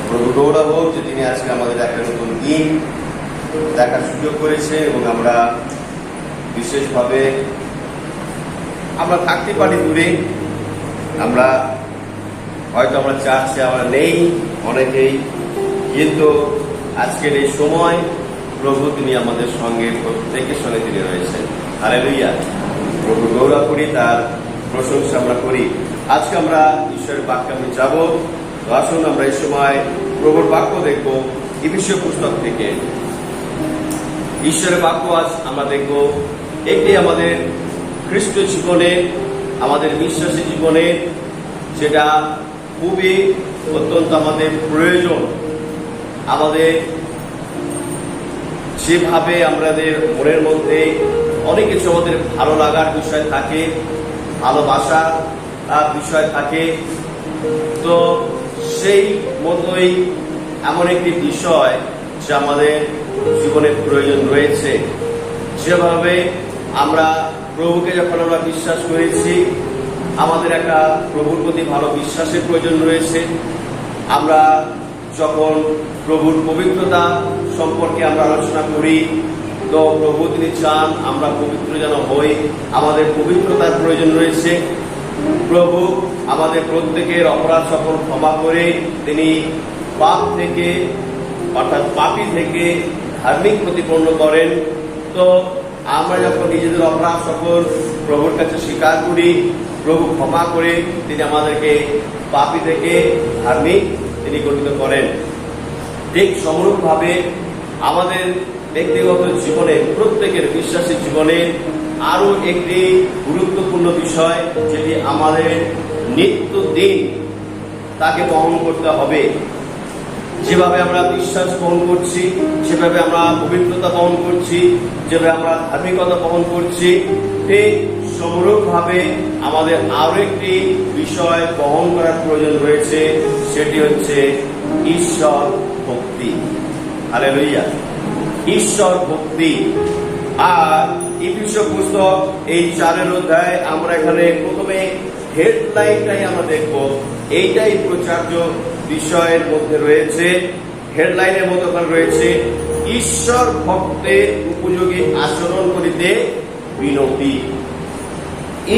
প্রভু গৌরব হোক যে তিনি আজকে আমাদের একটা নতুন দিন দেখার সুযোগ করেছে এবং আমরা বিশেষভাবে আমরা থাকতে পারি দূরে, আমরা হয়তো আমরা চার্চে আমরা নেই অনেকেই, কিন্তু আজকের এই সময় প্রভু তিনি আমাদের সঙ্গে প্রত্যেকের সঙ্গে তিনি রয়েছেন। হালেলুয়া, প্রভু গৌরব করি, তার প্রশংসা আমরা করি। আজকে আমরা ঈশ্বরের বাক্যে আমি যাব। তো আসুন আমরা এই সময় প্রভুর বাক্য দেখব ইফিসীয় পুস্তক থেকে। ঈশ্বরের বাক্য আজ আমরা দেখব একটি আমাদের খ্রিস্ট জীবনে, আমাদের বিশ্বাসী জীবনে যেটা খুবই অত্যন্ত আমাদের প্রয়োজন। আমাদের যেভাবে আমাদের মনের মধ্যে অনেক কিছু আমাদের ভালো লাগার বিষয় থাকে, ভালোবাসার বিষয় থাকে, তো সেই মতোই এমন একটি বিষয় যে আমাদের জীবনের প্রয়োজন রয়েছে। যেভাবে আমরা প্রভুকে যখন আমরা বিশ্বাস করেছি, আমাদের একটা প্রভুর প্রতি ভালো বিশ্বাসের প্রয়োজন রয়েছে। আমরা যখন প্রভুর পবিত্রতা সম্পর্কে আমরা আলোচনা করি, তো প্রভু তিনি চান আমরা পবিত্র যেন হই, আমাদের পবিত্রতার প্রয়োজন রয়েছে। প্রভু আমাদের প্রত্যেকের অপরাধ সকল ক্ষমা করে তিনি পাপ থেকে অর্থাৎ পাপী থেকে ধার্মিক প্রতিপন্ন করেন। তো আমরা যখন নিজেদের অপরাধ সকল প্রভুর কাছে স্বীকার করি, প্রভু ক্ষমা করে তিনি আমাদেরকে পাপী থেকে ধার্মিক তিনি গঠিত করেন। ঠিক সমরূপভাবে আমাদের ব্যক্তিগত জীবনে, প্রত্যেকের বিশ্বাসী জীবনে আরো একটি গুরুত্বপূর্ণ বিষয় যেটি আমাদের নিত্যদিন তাকে বহন করতে হবে। যেভাবে আমরা বিশ্বাস বহন করছি, যেভাবে আমরা পবিত্রতা বহন করছি, যেভাবে আমরা ধার্মিকতা বহন করছি, ঠিক সমরূপভাবে আমাদের আরো একটি বিষয় বহন করার প্রয়োজন রয়েছে, সেটি হচ্ছে ঈশ্বর ভক্তি। হালেলুয়া, ঈশ্বর ভক্তি। আর ইফিসীয় পুস্তক এই 4 অধ্যায় আমরা এখানে প্রথমে হেডলাইনটাই আমরা দেখব। এইটাই প্রচার্য বিষয়ের মধ্যে রয়েছে। হেডলাইনের মধ্যে রয়েছে ঈশ্বর ভক্তের উপযোগী আচরণ করিতে বিনতি।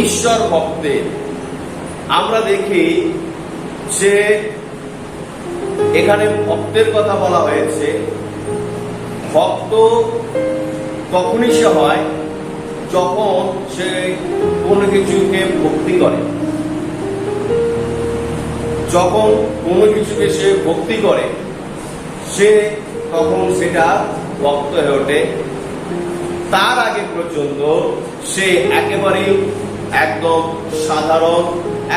ঈশ্বর ভক্তের আমরা দেখি যে এখানে ভক্তের কথা বলা হয়েছে। ভক্ত তখনই সে হয় যখন সে কোনো কিছুকে ভক্তি করে। যখন কোনো কিছুকে সে ভক্তি করে, সে তখন সেটা ভক্ত হয়ে ওঠে। তার আগে পর্যন্ত সে একেবারেই একদম সাধারণ,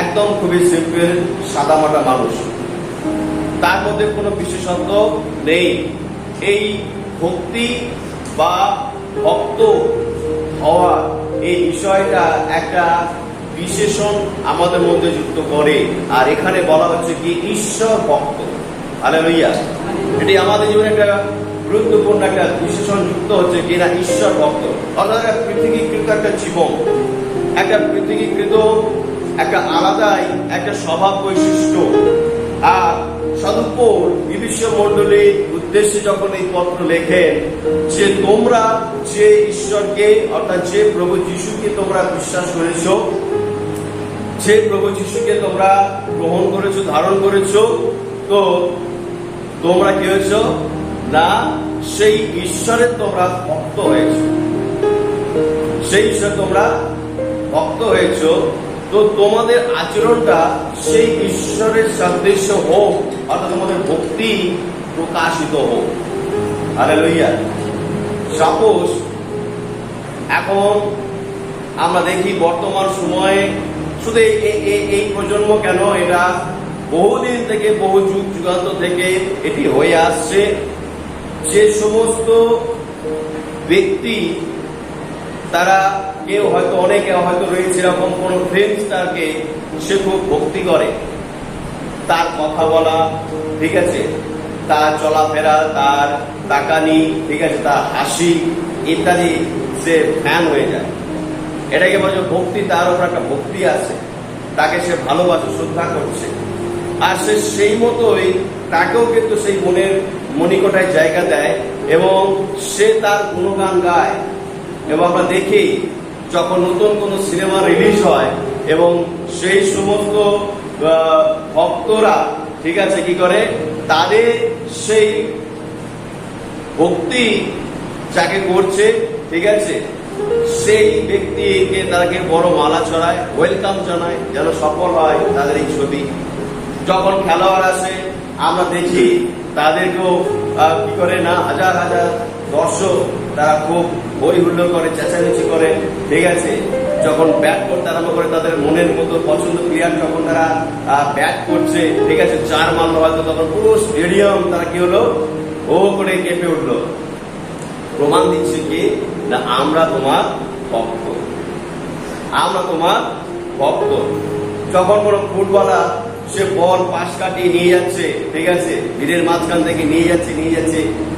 একদম খুবই সিম্পল সাদামাটা মানুষ, তার মধ্যে কোনো বিশেষত্ব নেই। এই ভক্তি বা ভক্ত হওয়া এই বিষয়টা একটা বিশেষণ আমাদের মধ্যে যুক্ত করে। আর এখানে বলা হচ্ছে কি ঈশ্বর ভক্ত। হালেলুয়া, এটি আমাদের জীবনে একটা গুরুত্বপূর্ণ একটা বিশেষণ যুক্ত হচ্ছে কি না, ঈশ্বর ভক্ত। অর্থাৎ একটা পৃথিবীকৃত একটা জীবন, একটা পৃথিবীকৃত একটা আলাদাই একটা স্বভাব বৈশিষ্ট্য। আর সদুপর ইফিসীয় মণ্ডলীর উদ্দেশ্যে যখন এই পত্র লেখেন যে তোমরা যে ঈশ্বরকে অর্থাৎ যে প্রভু যিশুকে তোমরা বিশ্বাস করেছো, যে প্রভু যিশুকে তোমরা গ্রহণ করেছো, ধারণ করেছো, তো তোমরা কি হয়েছ না, সেই ঈশ্বরের তোমরা ভক্ত হয়েছ। সেই ঈশ্বর তোমরা ভক্ত হয়েছ, তো তোমাদের আচরণটা সেই ঈশ্বরের সাদৃশ্য হোক, অর্থাৎ তোমাদের ভক্তি প্রকাশিত হোক। হালেলুয়া। সাপোজ এখন আমরা দেখি বর্তমান সময়ে শুধু এই প্রজন্ম কেন, এটা বহুদিন থেকে, বহু যুগ যুগান্ত থেকে এটি হয়ে আসছে। যে সমস্ত ব্যক্তি তারা কেউ হয়তো, অনেকে হয়তো রয়েছে এরকম কোন ফ্রেন্ডসটাকে সে খুব ভক্তি করে, তার কথা বলা, ঠিক আছে, তার চলাফেরা, তার তাকানি, ঠিক আছে, তার হাসি ইত্যাদি, সে ফ্যান হয়ে যায়। এটাকে বলছে ভক্তি, তার উপর একটা ভক্তি আছে, তাকে সে ভালোবাসে, শ্রদ্ধা করছে, আর সে সেই মতোই তাকেও কিন্তু সেই মনের মণিকোঠায় জায়গা দেয় এবং সে তার গুণগান গায়। এবং আমরা দেখি যখন নতুন কোনো সিনেমা রিলিজ হয় এবং সেই সমস্ত ভক্তরা, ঠিক আছে, কি করে, তাদের সেই ভক্তি যাকে করছে, ঠিক আছে, সেই ব্যক্তিকে তাদেরকে বড় মালা চড়ায়, ওয়েলকাম জানায়, যেন সফল হয় তাদের এই ছবি। যখন খেলোয়াড় আসে আমরা দেখি তাদেরকেও কি করে না, হাজার হাজার দর্শক তারা খুব হই হুল্লোড় করে, চেঁচামেচি করে, ঠিক আছে। যখন ব্যাট করতে আরম্ভ করে তাদের মনের মতো পছন্দ প্লেয়ার যখন তারা ব্যাট করছে, ঠিক আছে, 4 মারলো হয়তো, তখন পুরো স্টেডিয়াম তারা কি হলো, ও করে কেঁপে উঠলো। প্রমাণ দিচ্ছে কি না, আমরা তোমার ভক্ত, আমরা তোমার ভক্ত। যখন কোনো ফুটবলার সে বল পাশ কাটিয়ে নিয়ে যাচ্ছে, ঠিক আছে, ভিড়ের মাঝখান থেকে নিয়ে যাচ্ছে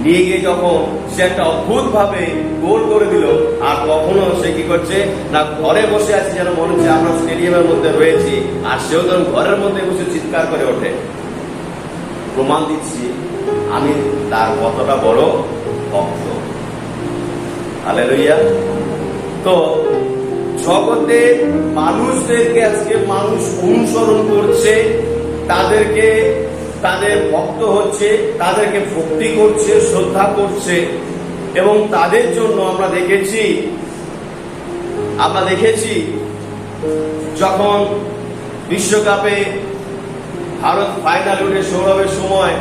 নিয়ে গিয়ে যখন সে একটা অদ্ভুত ভাবে গোল করে দিল, আর কখনো সে কি করছে না, ঘরে বসে আছে, যেন মনে হচ্ছে আমরা স্টেডিয়ামের মধ্যে রয়েছি, আর সেও তখন ঘরের মধ্যে বসে চিৎকার করে ওঠে। প্রমাণ দিচ্ছি আমি তার কতটা বড় ভক্ত। হালেলুয়া। তো জগতে মানুষদেরকে আজকে মানুষ অনুসরণ করছে, তাদেরকে, তাদের ভক্ত হচ্ছে, তাদেরকে ভক্তি করছে, শ্রদ্ধা করছে, এবং তাদের জন্য আমরা দেখেছি যখন বিশ্বকাপে ভারত ফাইনাল উঠে, সৌরভের সময়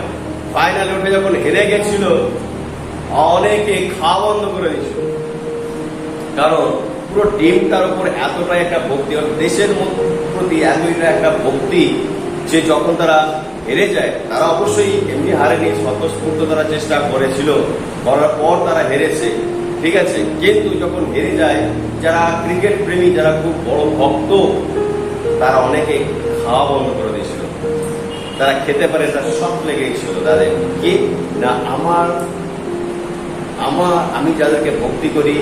ফাইনাল উঠে যখন হেরে গেছিল, অনেকে খাওয়া বন্ধ করে দিয়েছিল, কারণ পুরো টিমটার উপর এতটাই একটা ভক্তি, দেশের প্রতি এতটা একটা ভক্তি, যে যখন তারা হেরে যায়, তারা অবশ্যই এমনি হারেনি, স্বতঃস্ফূর্ত তারা চেষ্টা করেছিল, করার পর তারা হেরেছে, ঠিক আছে। কিন্তু যখন হেরে যায়, যারা ক্রিকেট প্রেমী, যারা খুব বড় ভক্ত, তারা অনেকে খাওয়া বন্ধ করে দিয়েছিল, তারা খেতে পারে, তার শখ লেগে গেছিল তাদের কি না, আমি যাদেরকে ভক্তি করি,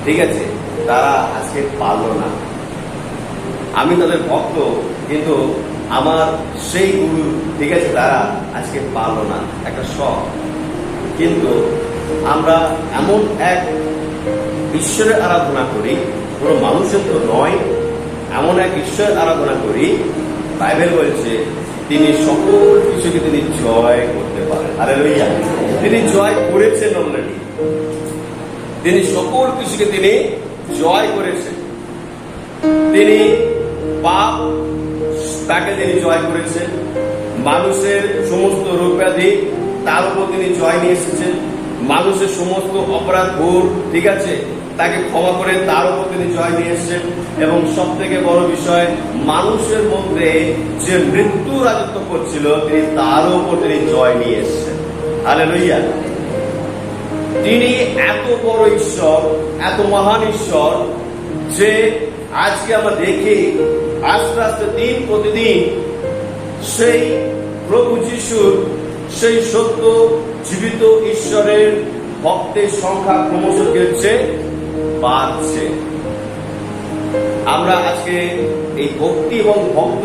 ঠিক আছে, তারা আজকে পারলো না, আমি তাদের ভক্ত, কিন্তু আমার সেই গুরু, ঠিক আছে, তারা আজকে পারলো না, একটা শখ। কিন্তু আমরা এমন এক ঈশ্বরের আরাধনা করি, কোনো মানুষের তো নয়, এমন এক ঈশ্বরের আরাধনা করি, বাইবেল বলছে তিনি সকল কিছুকে তিনি জয় করতে পারেন। হালেলুয়া। তিনি জয় করেছেন অলরেডি, তিনি সকল কিছুকে তিনি জয় করেছেন। তিনি পাপ, তাকে তিনি জয় করেছেন, মানুষের সমস্ত রোগ ব্যাধি তার উপর তিনি জয় নিয়ে এসেছেন, মানুষের সমস্ত অপরাধ ভুল, ঠিক আছে, তাকে ক্ষমা করে তার উপর তিনি জয় নিয়ে এসেছেন, এবং সব থেকে বড় বিষয়, মানুষের মধ্যে যে মৃত্যু রাজত্ব করছিল, তিনি তার উপর তিনি জয় নিয়ে এসেছেন। হালেলুয়া। তিনি এত বড় ঈশ্বর, এত মহান ঈশ্বর, যে আজকে আমরা দেখি আস্তে আস্তে দিন প্রতিদিন সেই প্রভু যিশুর, সেই সত্য জীবিত ঈশ্বরের ভক্তের সংখ্যা ক্রমশ কি হচ্ছে, বাড়ছে। আমরা আজকে এই ভক্তি এবং ভক্ত,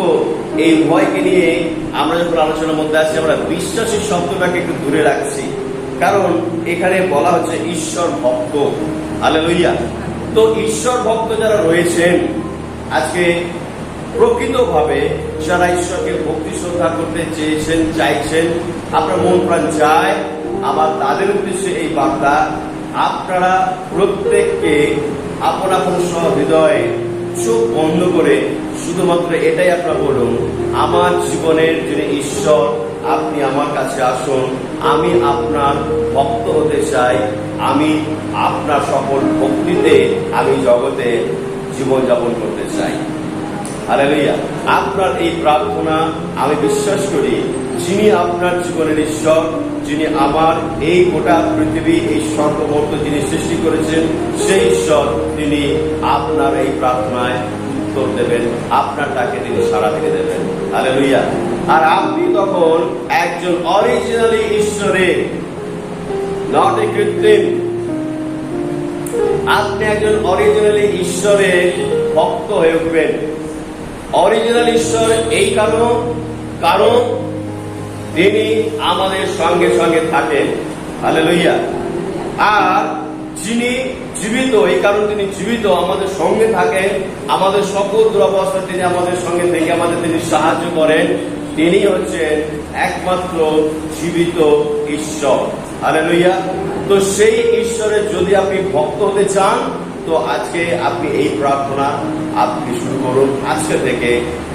এই উভয়কে নিয়ে আমরা যখন আলোচনার মধ্যে আছি, আমরা বিশ্বাসী শব্দটাকে একটু দূরে রাখছি, কারণ এখানে বলা হচ্ছে ঈশ্বর ভক্ত। হালেলুয়া। তো ঈশ্বর ভক্ত যারা রয়েছেন, আজকে প্রকৃতভাবে যারা ঈশ্বরকে ভক্তি শ্রদ্ধা করতে চেয়েছেন, চাইছেন, আপনার মন প্রাণ চায়, আবার তাদের উদ্দেশ্যে এই বার্তা, আপনারা প্রত্যেককে আপন আপন হৃদয়ে চোখ বন্ধ করে শুধুমাত্র এটাই আপনারা বলুন, আমার জীবনের যিনি ঈশ্বর, আপনি আমার কাছে আসুন, আমি আপনার ভক্ত হতে চাই, আমি আপনার সকল ভক্তিতে আমি জগতে জীবনযাপন করতে চাই। হালেলুয়া। আপনার এই প্রার্থনা আমি বিশ্বাস করি যিনি আপনার জীবনের ঈশ্বর, যিনি আমার এই গোটা পৃথিবী, এই স্বর্গমর্ত যিনি সৃষ্টি করেছেন, সেই ঈশ্বর তিনি আপনার এই প্রার্থনায় উত্তর দেবেন, আপনার ডাকে তিনি সাড়া দিয়ে দেবেন। হালেলুয়া। আর আপনি তখন একজন অরিজিনালি ঈশ্বরের, নট এ কৃত্রিম, আপনি একজন অরিজিনালি ঈশ্বরের ভক্ত হয়ে উঠবেন। অরিজিনাল ঈশ্বর এই কারণ তিনি আমাদের সঙ্গে সঙ্গে থাকেন। হালেলুয়া। আর যিনি জীবিত, এই কারণ তিনি জীবিত, আমাদের সঙ্গে থাকেন, আমাদের সকল দুরবস্থায় তিনি আমাদের সঙ্গে থেকে আমাদের তিনি সাহায্য করেন। তিনি হচ্ছেন একমাত্র জীবিত ঈশ্বর। হালেলুয়া। তো সেই ঈশ্বরের যদি আপনি ভক্ত হতে চান, তো আজকে আপনি এই প্রার্থনা আপনি শুরু করুন আজকে থেকে।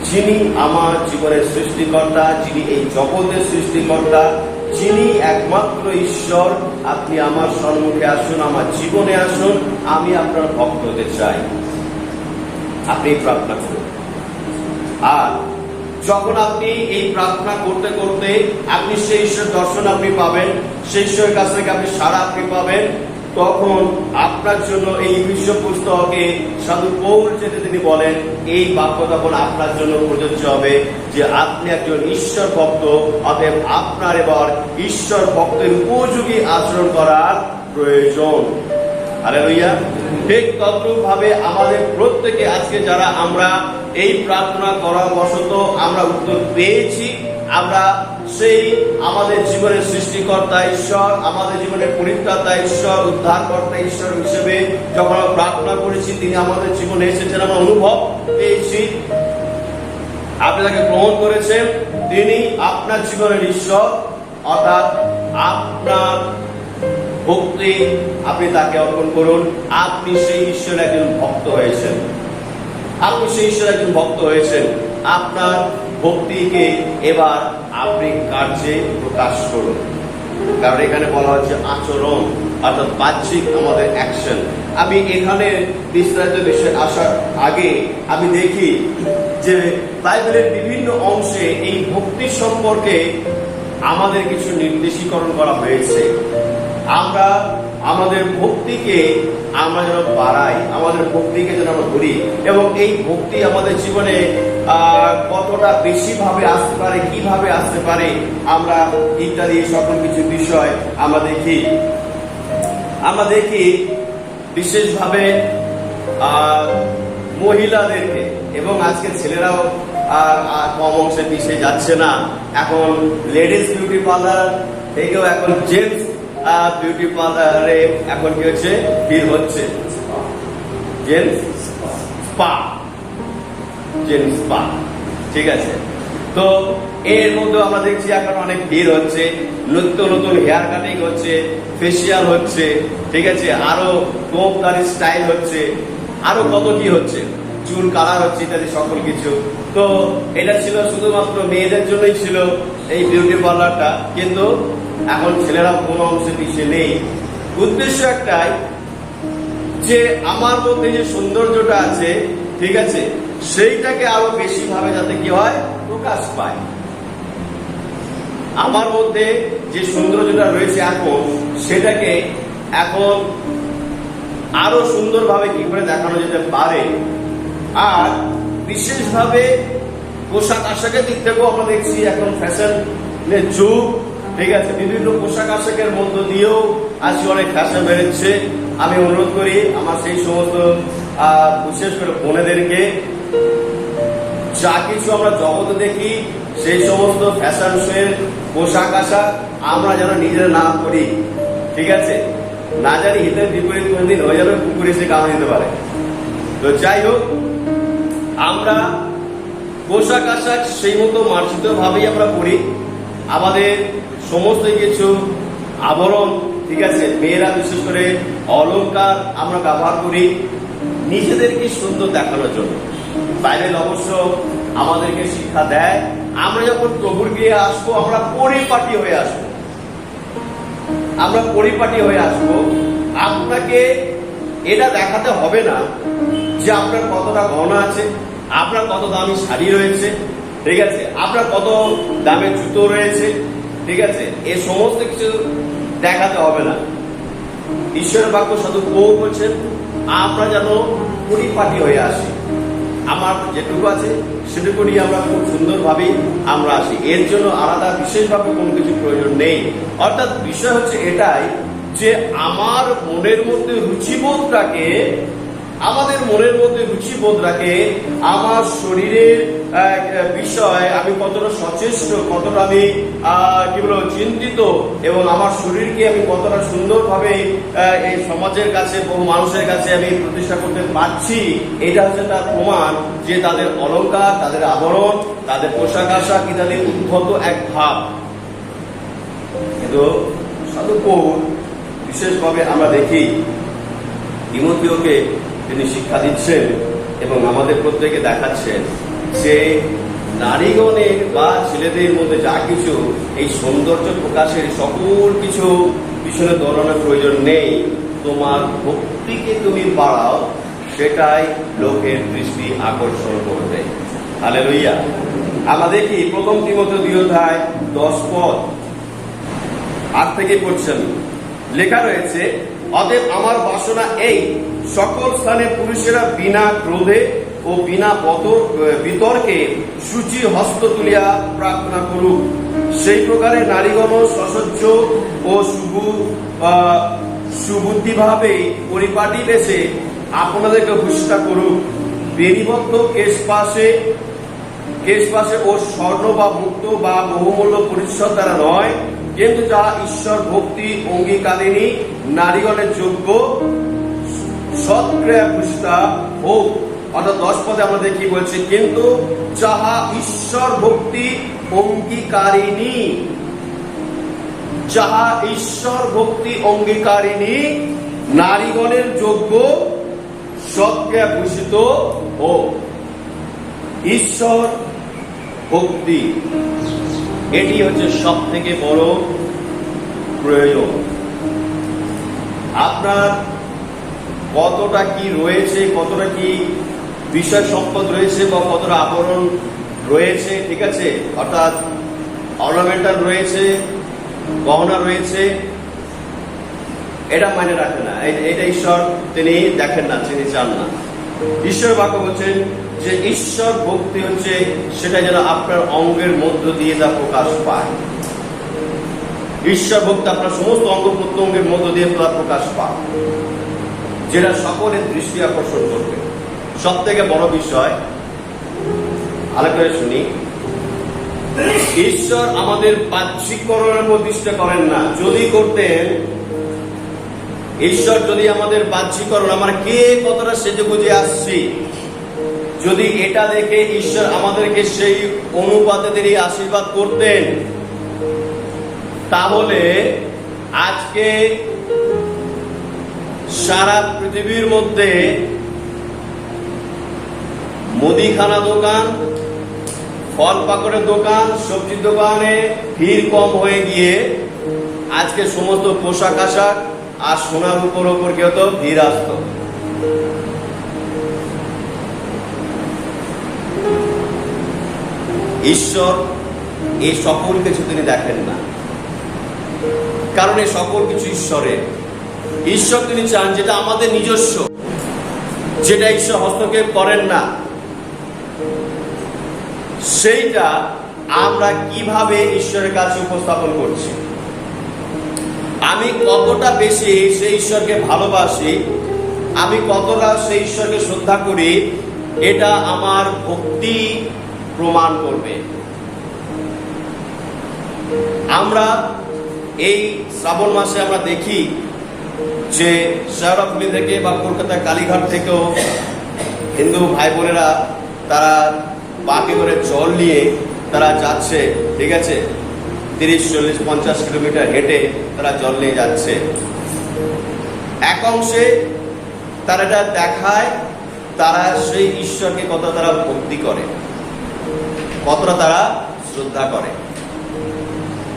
যিনি আমার জীবনের সৃষ্টিকর্তা, যিনি এই জগতের সৃষ্টিকর্তা, যিনি একমাত্র ঈশ্বর, আপনি আমার সম্মুখে আসুন, আমার জীবনে আসুন, আমি আপনার ভক্ত হতে চাই। আপনি প্রার্থনা করুন। আর যখন আপনি এই প্রার্থনা করতে করতে আপনি সেই ঈশ্বর দর্শন আপনি পাবেন, সেই ঈশ্বরের কাছ থেকে আপনি সাড়া আপনি পাবেন, তখন আপনার জন্য এই বিশ্ব পুস্তকে সাধু পৌল যেতে তিনি বলেন, এই বাক্য তখন আপনার জন্য প্রযোজ্য হবে যে আপনি একজন ঈশ্বর ভক্ত, অতএব আপনার এবার ঈশ্বর ভক্তের উপযোগী আচরণ করার প্রয়োজন। হালেলুয়া। ঠিক তদ্রূপ ভাবে আমাদের প্রত্যেকে আজকে যারা আমরা এই প্রার্থনা করার বশত আমরা উত্তর পেয়েছি, আমরা সেই আমাদের জীবনের সৃষ্টিকর্তা ঈশ্বর, আমাদের জীবনের পরিত্রাতা ঈশ্বর, উদ্ধারকর্তা ঈশ্বর হিসেবে যখন আমরা প্রার্থনা করেছি, তিনি আমাদের জীবনে এসেছেন, আমরা অনুভব পেয়েছি, আপনি তাকে গ্রহণ করেছেন, তিনি আপনার জীবনের ঈশ্বর, অর্থাৎ আপনার ভক্তি আপনি তাকে অর্পণ করুন। আপনি সেই ঈশ্বরের একজন ভক্ত হয়েছেন, আপনি সেই ঈশ্বরের একজন ভক্ত হয়েছেন। আপনার ভক্তিকে এবার আপনি কার্যে প্রকাশ করুন, কারণ এখানে বলা হচ্ছে আচরণ, অর্থাৎ বাহ্যিক আমাদের অ্যাকশন। আমি এখানে বিস্তারিত বিষয়ে আসার আগে আমি দেখি যে বাইবেলের বিভিন্ন অংশে এই ভক্তি সম্পর্কে আমাদের কিছু নির্দেশীকরণ করা হয়েছে। আমরা আমাদের ভক্তিকে আমরা যেন বাড়াই, আমাদের ভক্তিকে যেন আমরা ধরি, এবং এই ভক্তি আমাদের জীবনে কতটা বেশি ভাবে আসতে পারে, কিভাবে আসতে পারে, আমরা ইত্যাদি সকল কিছু বিষয় আমরা দেখি বিশেষভাবে মহিলাদেরকে, এবং আজকে ছেলেরাও কম অংশে পিছিয়ে যাচ্ছে না। এখন লেডিস বিউটি পার্লার থেকেও এখন জেন্টস বিউটি পার্লারে এখন কি হচ্ছে, ভিড় হচ্ছে। জেন্টস স্পা, ঠিক আছে। তো এর মধ্যে আমরা দেখছি এখন অনেক ভিড় হচ্ছে, নতুন হেয়ার কাটিং হচ্ছে, ফেসিয়াল হচ্ছে, ঠিক আছে, আরো গোপদারি স্টাইল হচ্ছে, আরো কত কি হচ্ছে, চুল কালার হচ্ছে, ইত্যাদি সকল কিছু। তো এটা ছিল শুধুমাত্র মেয়েদের জন্যই ছিল এই বিউটি পার্লারটা, কিন্তু এখন ছেলেরা কোনো অংশে পিছিয়ে নেই। উদ্দেশ্য একটাই যে আমার মধ্যে যে সৌন্দর্যটা আছে, ঠিক আছে, সেইটাকে আরো বেশি ভাবে যাতে কি হয়, প্রকাশ পায়। আমার মধ্যে যে সৌন্দর্যটা রয়েছে এখন, সেটাকে এখন আরো সুন্দরভাবে কি করে দেখানো যেতে পারে। আর বিশেষভাবে পোশাক আশাকের দিক থেকেও আমরা দেখছি এখন ফ্যাশনের যুগ, ঠিক আছে, বিভিন্ন পোশাক আশাকের মধ্য দিয়েও আজকে অনেক ফ্যাশন বেরোচ্ছে। আমি অনুরোধ করি আমার সেই সমস্ত বিশেষ করে বোনেদেরকে, যা কিছু আমরা জগতে দেখি সেই সমস্ত ফ্যাশন শোয়ের পোশাক আশাক আমরা যেন নিজেরা না করি, ঠিক আছে, না জানি হিতের বিপরীত কোনদিন হয়ে যাবে, পুকুরে এসে কামড়ে দিতে পারে। তো যাই হোক, আমরা পোশাক আশাক সেই মতো মার্জিত ভাবেই আমরা করি, আমাদের সমস্ত কিছু আবরণ, ঠিক আছে, মেয়েরা বিশেষ করে অলংকার আমরা ব্যবহার করি নিজেদেরকে সুন্দর দেখানোর জন্য। বাইবেল অবশ্য আমাদেরকে শিক্ষা দেয়, আমরা যখন প্রভুর গিয়ে আসবো, আমরা পরিপাটি হয়ে আসবো, আপনাকে এটা দেখাতে হবে না যে আপনার কতটা গহনা আছে, আপনার কত দামি শাড়ি রয়েছে, ঠিক আছে, আপনার কত দামের জুতো রয়েছে, ঠিক আছে, এ সমস্ত কিছু দেখাতে হবে না। ঈশ্বরের বাক্য সাধু পৌল বলছেন আমরা যেন পরিপাটি হয়ে আসি, আমার যেটুকু আছে সেটুকু নিয়ে আমরা খুব সুন্দরভাবে আমরা আসি, এর জন্য আলাদা বিশেষভাবে কোনো কিছু প্রয়োজন নেই। অর্থাৎ বিষয় হচ্ছে এটাই যে আমার মনের মধ্যে রুচিবোধটাকে, আমাদের মনের মধ্যে রুচিবোধটাকে আমার শরীরের বিষয় আমি কতটা সচেষ্ট, কতটা আমি কি বলবো চিন্তিত, এবং আমার শরীরকে আমি কতটা সুন্দরভাবে এই সমাজের কাছে, বহু মানুষের কাছে আমি প্রতিষ্ঠা করতে পারছি, এটা হচ্ছে তার প্রমাণ যে তাদের অলংকার, তাদের আবরণ, তাদের পোশাক আশাক ইত্যাদি উদ্ভূত এক ভাব। কিন্তু সাধু পৌল বিশেষভাবে আমরা দেখি তিমথিওকে তিনি শিক্ষা দিচ্ছেন এবং আমাদের প্রত্যেকে দেখাচ্ছেন যে নারীগণের বা ছেলেদের মধ্যে যা কিছু এই সৌন্দর্য প্রকাশের সকল কিছু পিছনে দৌড়ানোর প্রয়োজন নেই, তোমার ভক্তিকে তুমি বাড়াও, সেটাই লোকের দৃষ্টি আকর্ষণ করবে। হালেলুয়া। আমরা দেখি প্রথম তিমথিও 2:10 8 থেকে পড়ছেন, লেখা রয়েছে, অতএব আমার বাসনা এই, সকল স্থানে পুরুষেরা বিনা ক্রোধে ও বিনা বিতর্কে সূচি হস্ত তুলিয়া প্রার্থনা করুক, সেই প্রকারে নারীগণ সসহ্য ও সুবুদ্ধিভাবে পরিপাটি বেশে আপনাদেরকে ভূষিতা করুক, বেণীবদ্ধ কেশপাশে ও স্বর্ণ বা মুক্ত বা বহুমূল্য পরিচ্ছদ দ্বারা নয়, কিন্তু যা ঈশ্বর ভক্তি অঙ্গীকারিণী নারীগণের যোগ্য সৎক্রিয়া ভূষিতা হোক। অর্থাৎ 10 পদে আমরা দেখি বলছি, কিন্তু যাহা ঈশ্বর ভক্তি অঙ্গীকারিণী, যাহা ঈশ্বর ভক্তি অঙ্গীকারিণী নারীগণের যোগ্য সৎক্রিয়া ভূষিত হোক। ঈশ্বর ভক্তি এটি হচ্ছে সব থেকে বড় প্রয়োজন। আপনার কতটা কি রয়েছে, কতটা কি বিষয় সম্পদ রয়েছে বা কতটা আবরণ রয়েছে, ঠিক আছে, অর্থাৎ অর্নামেন্টাল রয়েছে, গহনা রয়েছে, এটা মানে রাখে না, এটা ঈশ্বর তিনি দেখেন না, তিনি চান না। ঈশ্বর বাক্য বলছেন যে ঈশ্বর ভক্তি হচ্ছে সেটা যেন আপনার অঙ্গের মধ্য দিয়ে তা প্রকাশ পায়। ঈশ্বর ভক্তি আপনার সমস্ত অঙ্গ প্রত্যঙ্গের মধ্য দিয়ে তা প্রকাশ পায়, যেটা সকলের দৃষ্টি আকর্ষণ করবে। সব থেকে বড় বিষয় ভালো করে শুনি, ঈশ্বর আমাদের বাহ্যিককরণের উপর দৃষ্টি করেন না। যদি করতেন, ঈশ্বর যদি আমাদের বাহ্যিকরণ, আমরা কে কতটা সেজে গুজে আসছি, যদি এটা দেখে ঈশ্বর আমাদেরকে সেই অনুপাতে তিনি আশীর্বাদ করতেন, তাহলে আজকে সারা পৃথিবীর মধ্যে মুদিখানা দোকান, ফল পাকড়ের দোকান, সবজির দোকানে ভিড় কম হয়ে গিয়ে আজকে সমস্ত পোশাক আশাক আর সোনার উপর কি হতো, ভিড় আসতো। ঈশ্বর এই সকল কিছু তিনি দেখেন না, কারণ এই সকল কিছু ঈশ্বরের। ঈশ্বর তিনি চান যেটা আমাদের নিজস্ব, যেটা ঈশ্বর হস্তক্ষেপ করেন না, সেইটা আমরা কিভাবে ঈশ্বরের কাছে উপস্থাপন করছি। আমি কতটা বেশি সেই ঈশ্বরকে ভালোবাসি, আমি কতটা সেই ঈশ্বরকে শ্রদ্ধা করি, এটা আমার ভক্তি প্রমাণ করবে। আমরা এই শ্রাবণ মাসে আমরা দেখি যে শেওড়াফুলি থেকে বা কলকাতা কালীঘাট থেকেও হিন্দু ভাই বোনেরা তারা বাঁকে করে জল নিয়ে তারা যাচ্ছে, ঠিক আছে, 30, 40, 50 কিলোমিটার হেঁটে তারা জল নিয়ে যাচ্ছে। এক অংশে তারা এটা দেখায় তারা সেই ঈশ্বরকে কতটা তারা ভক্তি করে, কতটা তারা শ্রদ্ধা করে।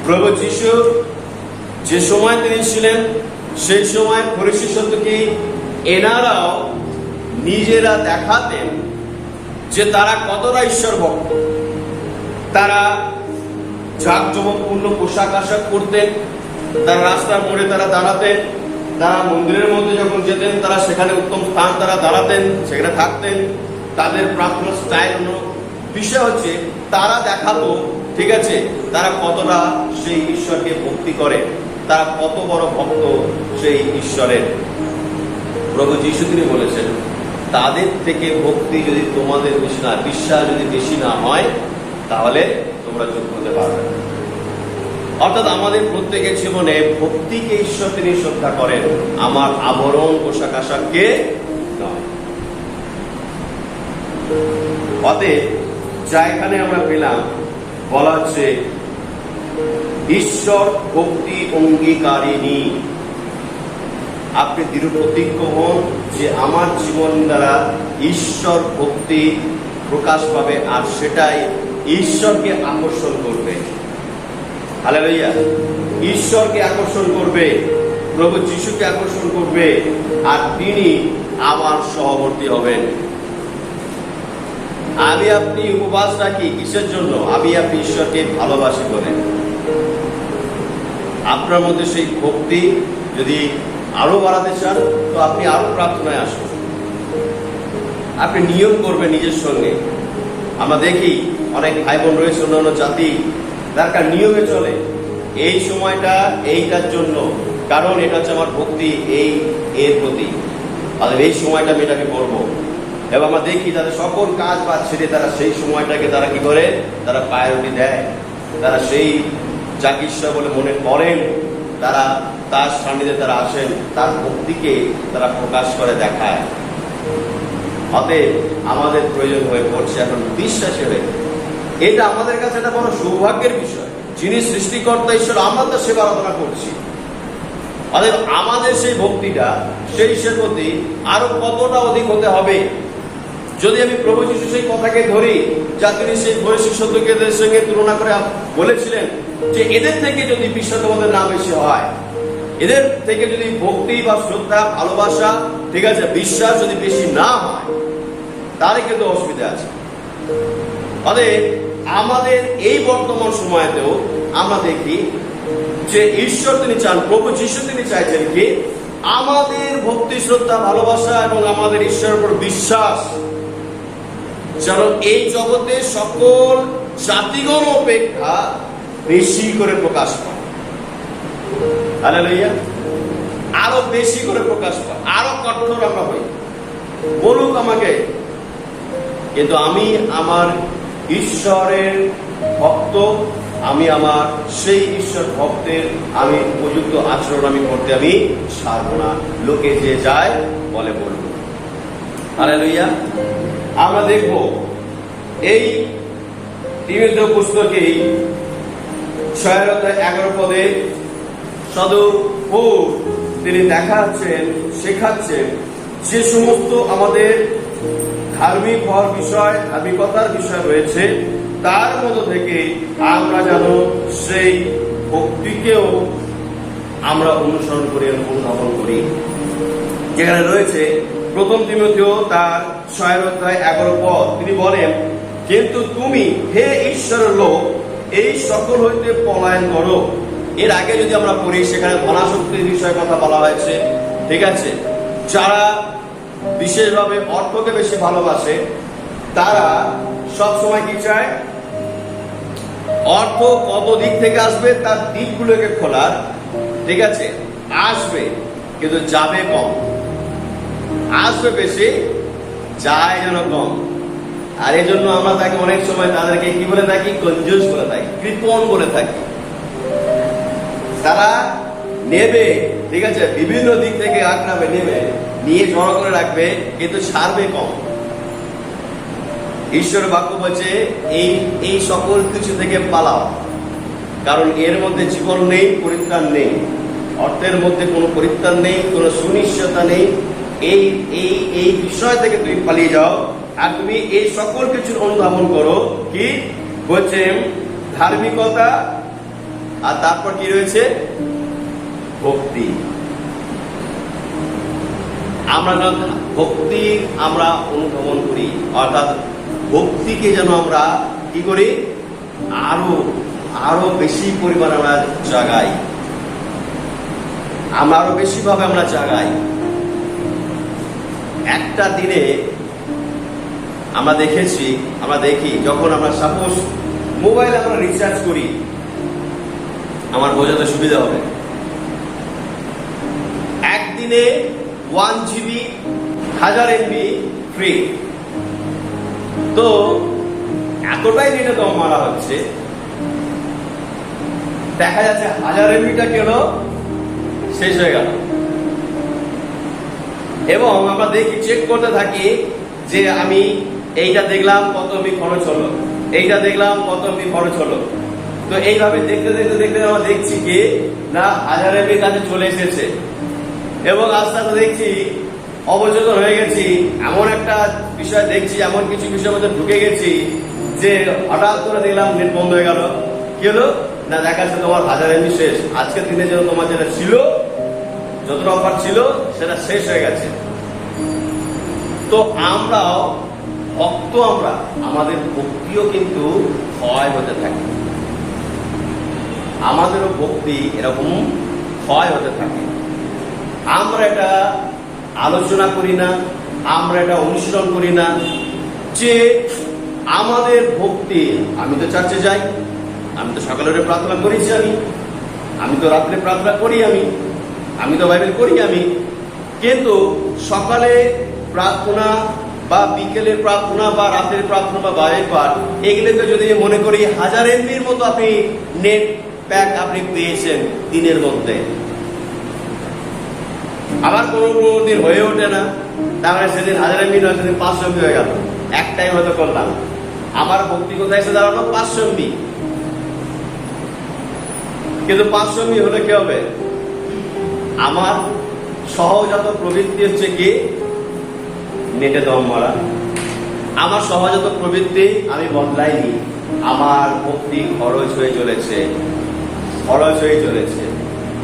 প্রভু যিশু যে সময় তিনি ছিলেন সেই সময় ফরিসী সত্যকে এনারাও নিজেরা দেখাতেন যে তারা কতটা ঈশ্বর ভক্ত। তারা জাঁকজমকপূর্ণ পোশাক আশাক করতেন, তারা রাস্তার মোড়ে তারা দাঁড়াতেন, তারা মন্দিরের মধ্যে যখন যেতেন তারা সেখানে উত্তম স্থান তারা দাঁড়াতেন, সেখানে থাকতেন। তাদের প্রার্থনা স্টাইল অন্য। বিষয় হচ্ছে তারা দেখাতো, ঠিক আছে, তারা কতটা সেই ঈশ্বরকে ভক্তি করে, তারা কত বড় ভক্ত সেই ঈশ্বরের। প্রভু যীশু তিনি বলেছেন, তাদের থেকে ভক্তি যদি তোমাদের বেশি না, বিশ্বাস যদি বেশি না হয়, তাহলে তোমরা যোগ্য হতে পারবে না। অর্থাৎ আমাদের প্রত্যেকের জীবনে ভক্তিকে ঈশ্বর তিনি শ্রদ্ধা করেন, আমার আবরণ পোশাক আশাককে নয়। অতএব যা এখানে আমরা পেলাম, বলা হচ্ছে ঈশ্বর ভক্তি অঙ্গীকারিণী। আপনি দৃঢ় প্রতিজ্ঞ হন যে আমার জীবন দ্বারা ঈশ্বর ভক্তি প্রকাশ পাবে, আর সেটাই ঈশ্বরকে আকর্ষণ করবে। হালেলুয়া! ঈশ্বরকে আকর্ষণ করবে, প্রভু যিশুকে আকর্ষণ করবে, আর তিনি আমার সহবর্তী হবেন। আমি আপনি উপবাস রাখি কিসের জন্য? আমি আপনি ঈশ্বরকে ভালোবাসি বলে। আপনার মধ্যে সেই ভক্তি যদি আরো বাড়াতে চান, তো আপনি আরো প্রার্থনায় আসুন। আপনি নিয়ম করবেন নিজের সঙ্গে। আমরা দেখি অনেক ভাই বোন রয়েছে অন্যান্য জাতি, তার নিয়মে চলে। এই সময়টা এইটার জন্য, কারণ এটা হচ্ছে আমার ভক্তি এর প্রতি, আর এই সময়টা আমি এটাকে করবো। এবং আমরা দেখি তাদের সকল কাজ বাদ ছেড়ে তারা সেই সময়টাকে তারা কি করে, তারা প্রায়োরিটি দেয়। তারা সেই যাকে ঈশ্বর বলে মনে করেন, তারা তার সান্নিধ্যে তারা আসেন, তার ভক্তিকে তারা প্রকাশ করে দেখায়। অতএব আমাদের প্রয়োজন হয়ে পড়ছে এখন বিশ্বাসের। এটা আমাদের কাছে একটা বড় সৌভাগ্যের বিষয়, যিনি সৃষ্টিকর্তা ঈশ্বর, আমরা তার সেবা আরাধনা করছি। অতএব আমাদের সেই ভক্তিটা সেই ঈশ্বরের প্রতি আরো কতটা অধিক হতে হবে। যদি আমি প্রভু যীশু সেই কথাকে ধরি, যা তিনি সেই ফরিসী সদুকেদের সঙ্গে তুলনা করে বলেছিলেন, যে এদের থেকে যদি বিশ্বাস আমাদের না বেশি হয়, এদের থেকে যদি ভক্তি বা শ্রদ্ধা ভালোবাসা, ঠিক আছে, বিশ্বাস যদি বেশি না হয়, তাহলে কিন্তু অসুবিধা আছে। অতএব আমাদের এই বর্তমান সময়তেও আমরা দেখি যে ঈশ্বর তিনি চান, প্রভু যীশু তিনি চাইছেন কি, আমাদের ভক্তি শ্রদ্ধা ভালোবাসা এবং আমাদের ঈশ্বরের উপর বিশ্বাস যেন এই জগতে সকল জাতিগণ অপেক্ষা বেশি করে প্রকাশ পায়। হালেলুয়া! আরো বেশি করে প্রকাশ পায়, আরো কঠোর আমরা হই, বলুক আমাকে, কিন্তু আমি আমার ঈশ্বরের ভক্ত, আমি আমার সেই ঈশ্বর ভক্তের আমি উপযুক্ত আচরণ আমি করতে আমি ছাড়বো না। লোকে যে যায় বলে বলবো। হালেলুয়া! আমরা দেখব এই তিমোথেয় পুস্তকেই 6:11 পদে সাধু পৌল তিনি দেখাচ্ছেন, শেখাচ্ছেন যে সমস্ত আমাদের ধার্মিক হওয়ার বিষয়, ধার্মিকতার বিষয় রয়েছে, তার মধ্যে থেকে আমরা যেন সেই ভক্তিকেও আমরা অনুসরণ করি, অনুধাবন করি। যেখানে রয়েছে 1 তিমোথেয় তার 6:11 পদ, তিনি বলেন, কিন্তু তুমি হে ঈশ্বরের লোক এই সকল হইতে পলায়ন করো। এর আগে যদি আমরা পড়ি, সেখানে ধনাসক্তির বিষয়ে কথা বলা হয়েছে, ঠিক আছে। যারা বিশেষভাবে অর্থকে বেশি ভালোবাসে, তারা সব সময় কি চায়, অর্থ কত দিক থেকে আসবে তার দিকগুলোকে খোলার, ঠিক আছে, আসবে কিন্তু যাবে কম, আসবে বেশি, যায় যেন কম। আর এই জন্য আমরা তাকে অনেক সময় তাদেরকে কি বলে থাকি, কঞ্জুস বলে থাকি, কৃপণ বলে থাকি। তারা নেবে, ঠিক আছে, বিভিন্ন দিক থেকে আগ্রাবে নেবে, নিয়ে জড়ো করে রাখবে, কিন্তু ছাড়বে কম। ঈশ্বর বাক্য বলছে এই সকল কিছু থেকে পালাও, কারণ এর মধ্যে জীবন নেই, পরিত্রাণ নেই। অর্থের মধ্যে কোনো পরিত্রাণ নেই, কোনো সুনিশ্চয়তা নেই। এই বিষয় থেকে তুমি পালিয়ে যাও, আর তুমি এই সকল কিছুর অনুধাবন করো। কি বলছে? ধার্মিকতা, আর তারপর কি রয়েছে? ভক্তি। আমরা ভক্তি আমরা অনুধাবন করি, অর্থাৎ ভক্তিকে যেন আমরা কি করি, আরো আরো বেশি পরিমাণ আমরা জাগাই, আমরা আরো বেশি ভাবে আমরা জাগাই। একটা দিনে আমরা দেখি যখন আমরা সাপোজ মোবাইলে আমরা রিচার্জ করি, আমার বোঝাতে সুবিধা হবে, একদিনে 1 GB 1000 MB ফ্রি। তো এতটাই ডেটা তো মারা হচ্ছে, দেখা যাচ্ছে 1000 MB-টা কেন শেষ হয়ে গেল। এবং আমরা চেক করতে থাকি যে আমি এইটা দেখলাম কত MB খরচ হলো, এইটা দেখলাম কত MB খরচ হলো। তো এইভাবে দেখতে আমরা দেখছি কি না 1000 MB কাছে চলে এসেছে, এবং আস্তে আস্তে দেখছি অবচেতন হয়ে গেছি, এমন একটা বিষয় দেখছি, এমন কিছু বিষয়ের মধ্যে ঢুকে গেছি যে হঠাৎ করে দেখলাম নেট বন্ধ হয়ে গেল। কি হলো না, দেখা যাচ্ছে তোমার 1000 MB শেষ, আজকের দিনে যেন তোমার যেটা ছিল, যতটা অফার ছিল সেটা শেষ হয়ে গেছে। তো আমরাও ভক্ত, আমাদের ভক্তিও কিন্তু ক্ষয় হতে থাকে, আমাদেরও ভক্তি এরকম ক্ষয় হতে থাকে। আমরা এটা আলোচনা করি না, আমরা এটা অনুশীলন করি না যে আমাদের ভক্তি, আমি তো চার্চে যাই, আমি তো সকালে প্রার্থনা করেছি, আমি তো রাত্রে প্রার্থনা করি, আমি তো বাইবেল পড়ি, কিন্তু সকালে প্রার্থনা বা বিকেলের প্রার্থনা বা রাতের প্রার্থনা বা বাইবেল পাঠ, এগুলোকে যদি মনে করি 1000 MB-র মতো আপনি নেট প্যাক আপনি পেয়েছেন দিনের মধ্যে, আবার কোনো দিন হয়ে ওঠে না, তাহলে সেদিন 1000 MB নয়, সেদিন 500 MB হয়ে গেল। একটাই হয়তো করলাম, আমার ভক্তি কোথায় এসে দাঁড়ানো 500 MB। কিন্তু 500 MB হলে কি হবে, আমার সহজাত প্রবৃত্তি হচ্ছে কি নেটে দম মারা, আমার সহজাত প্রবৃত্তি আমি বদলাইনি, আমার ভক্তি খরচ হয়ে চলেছে।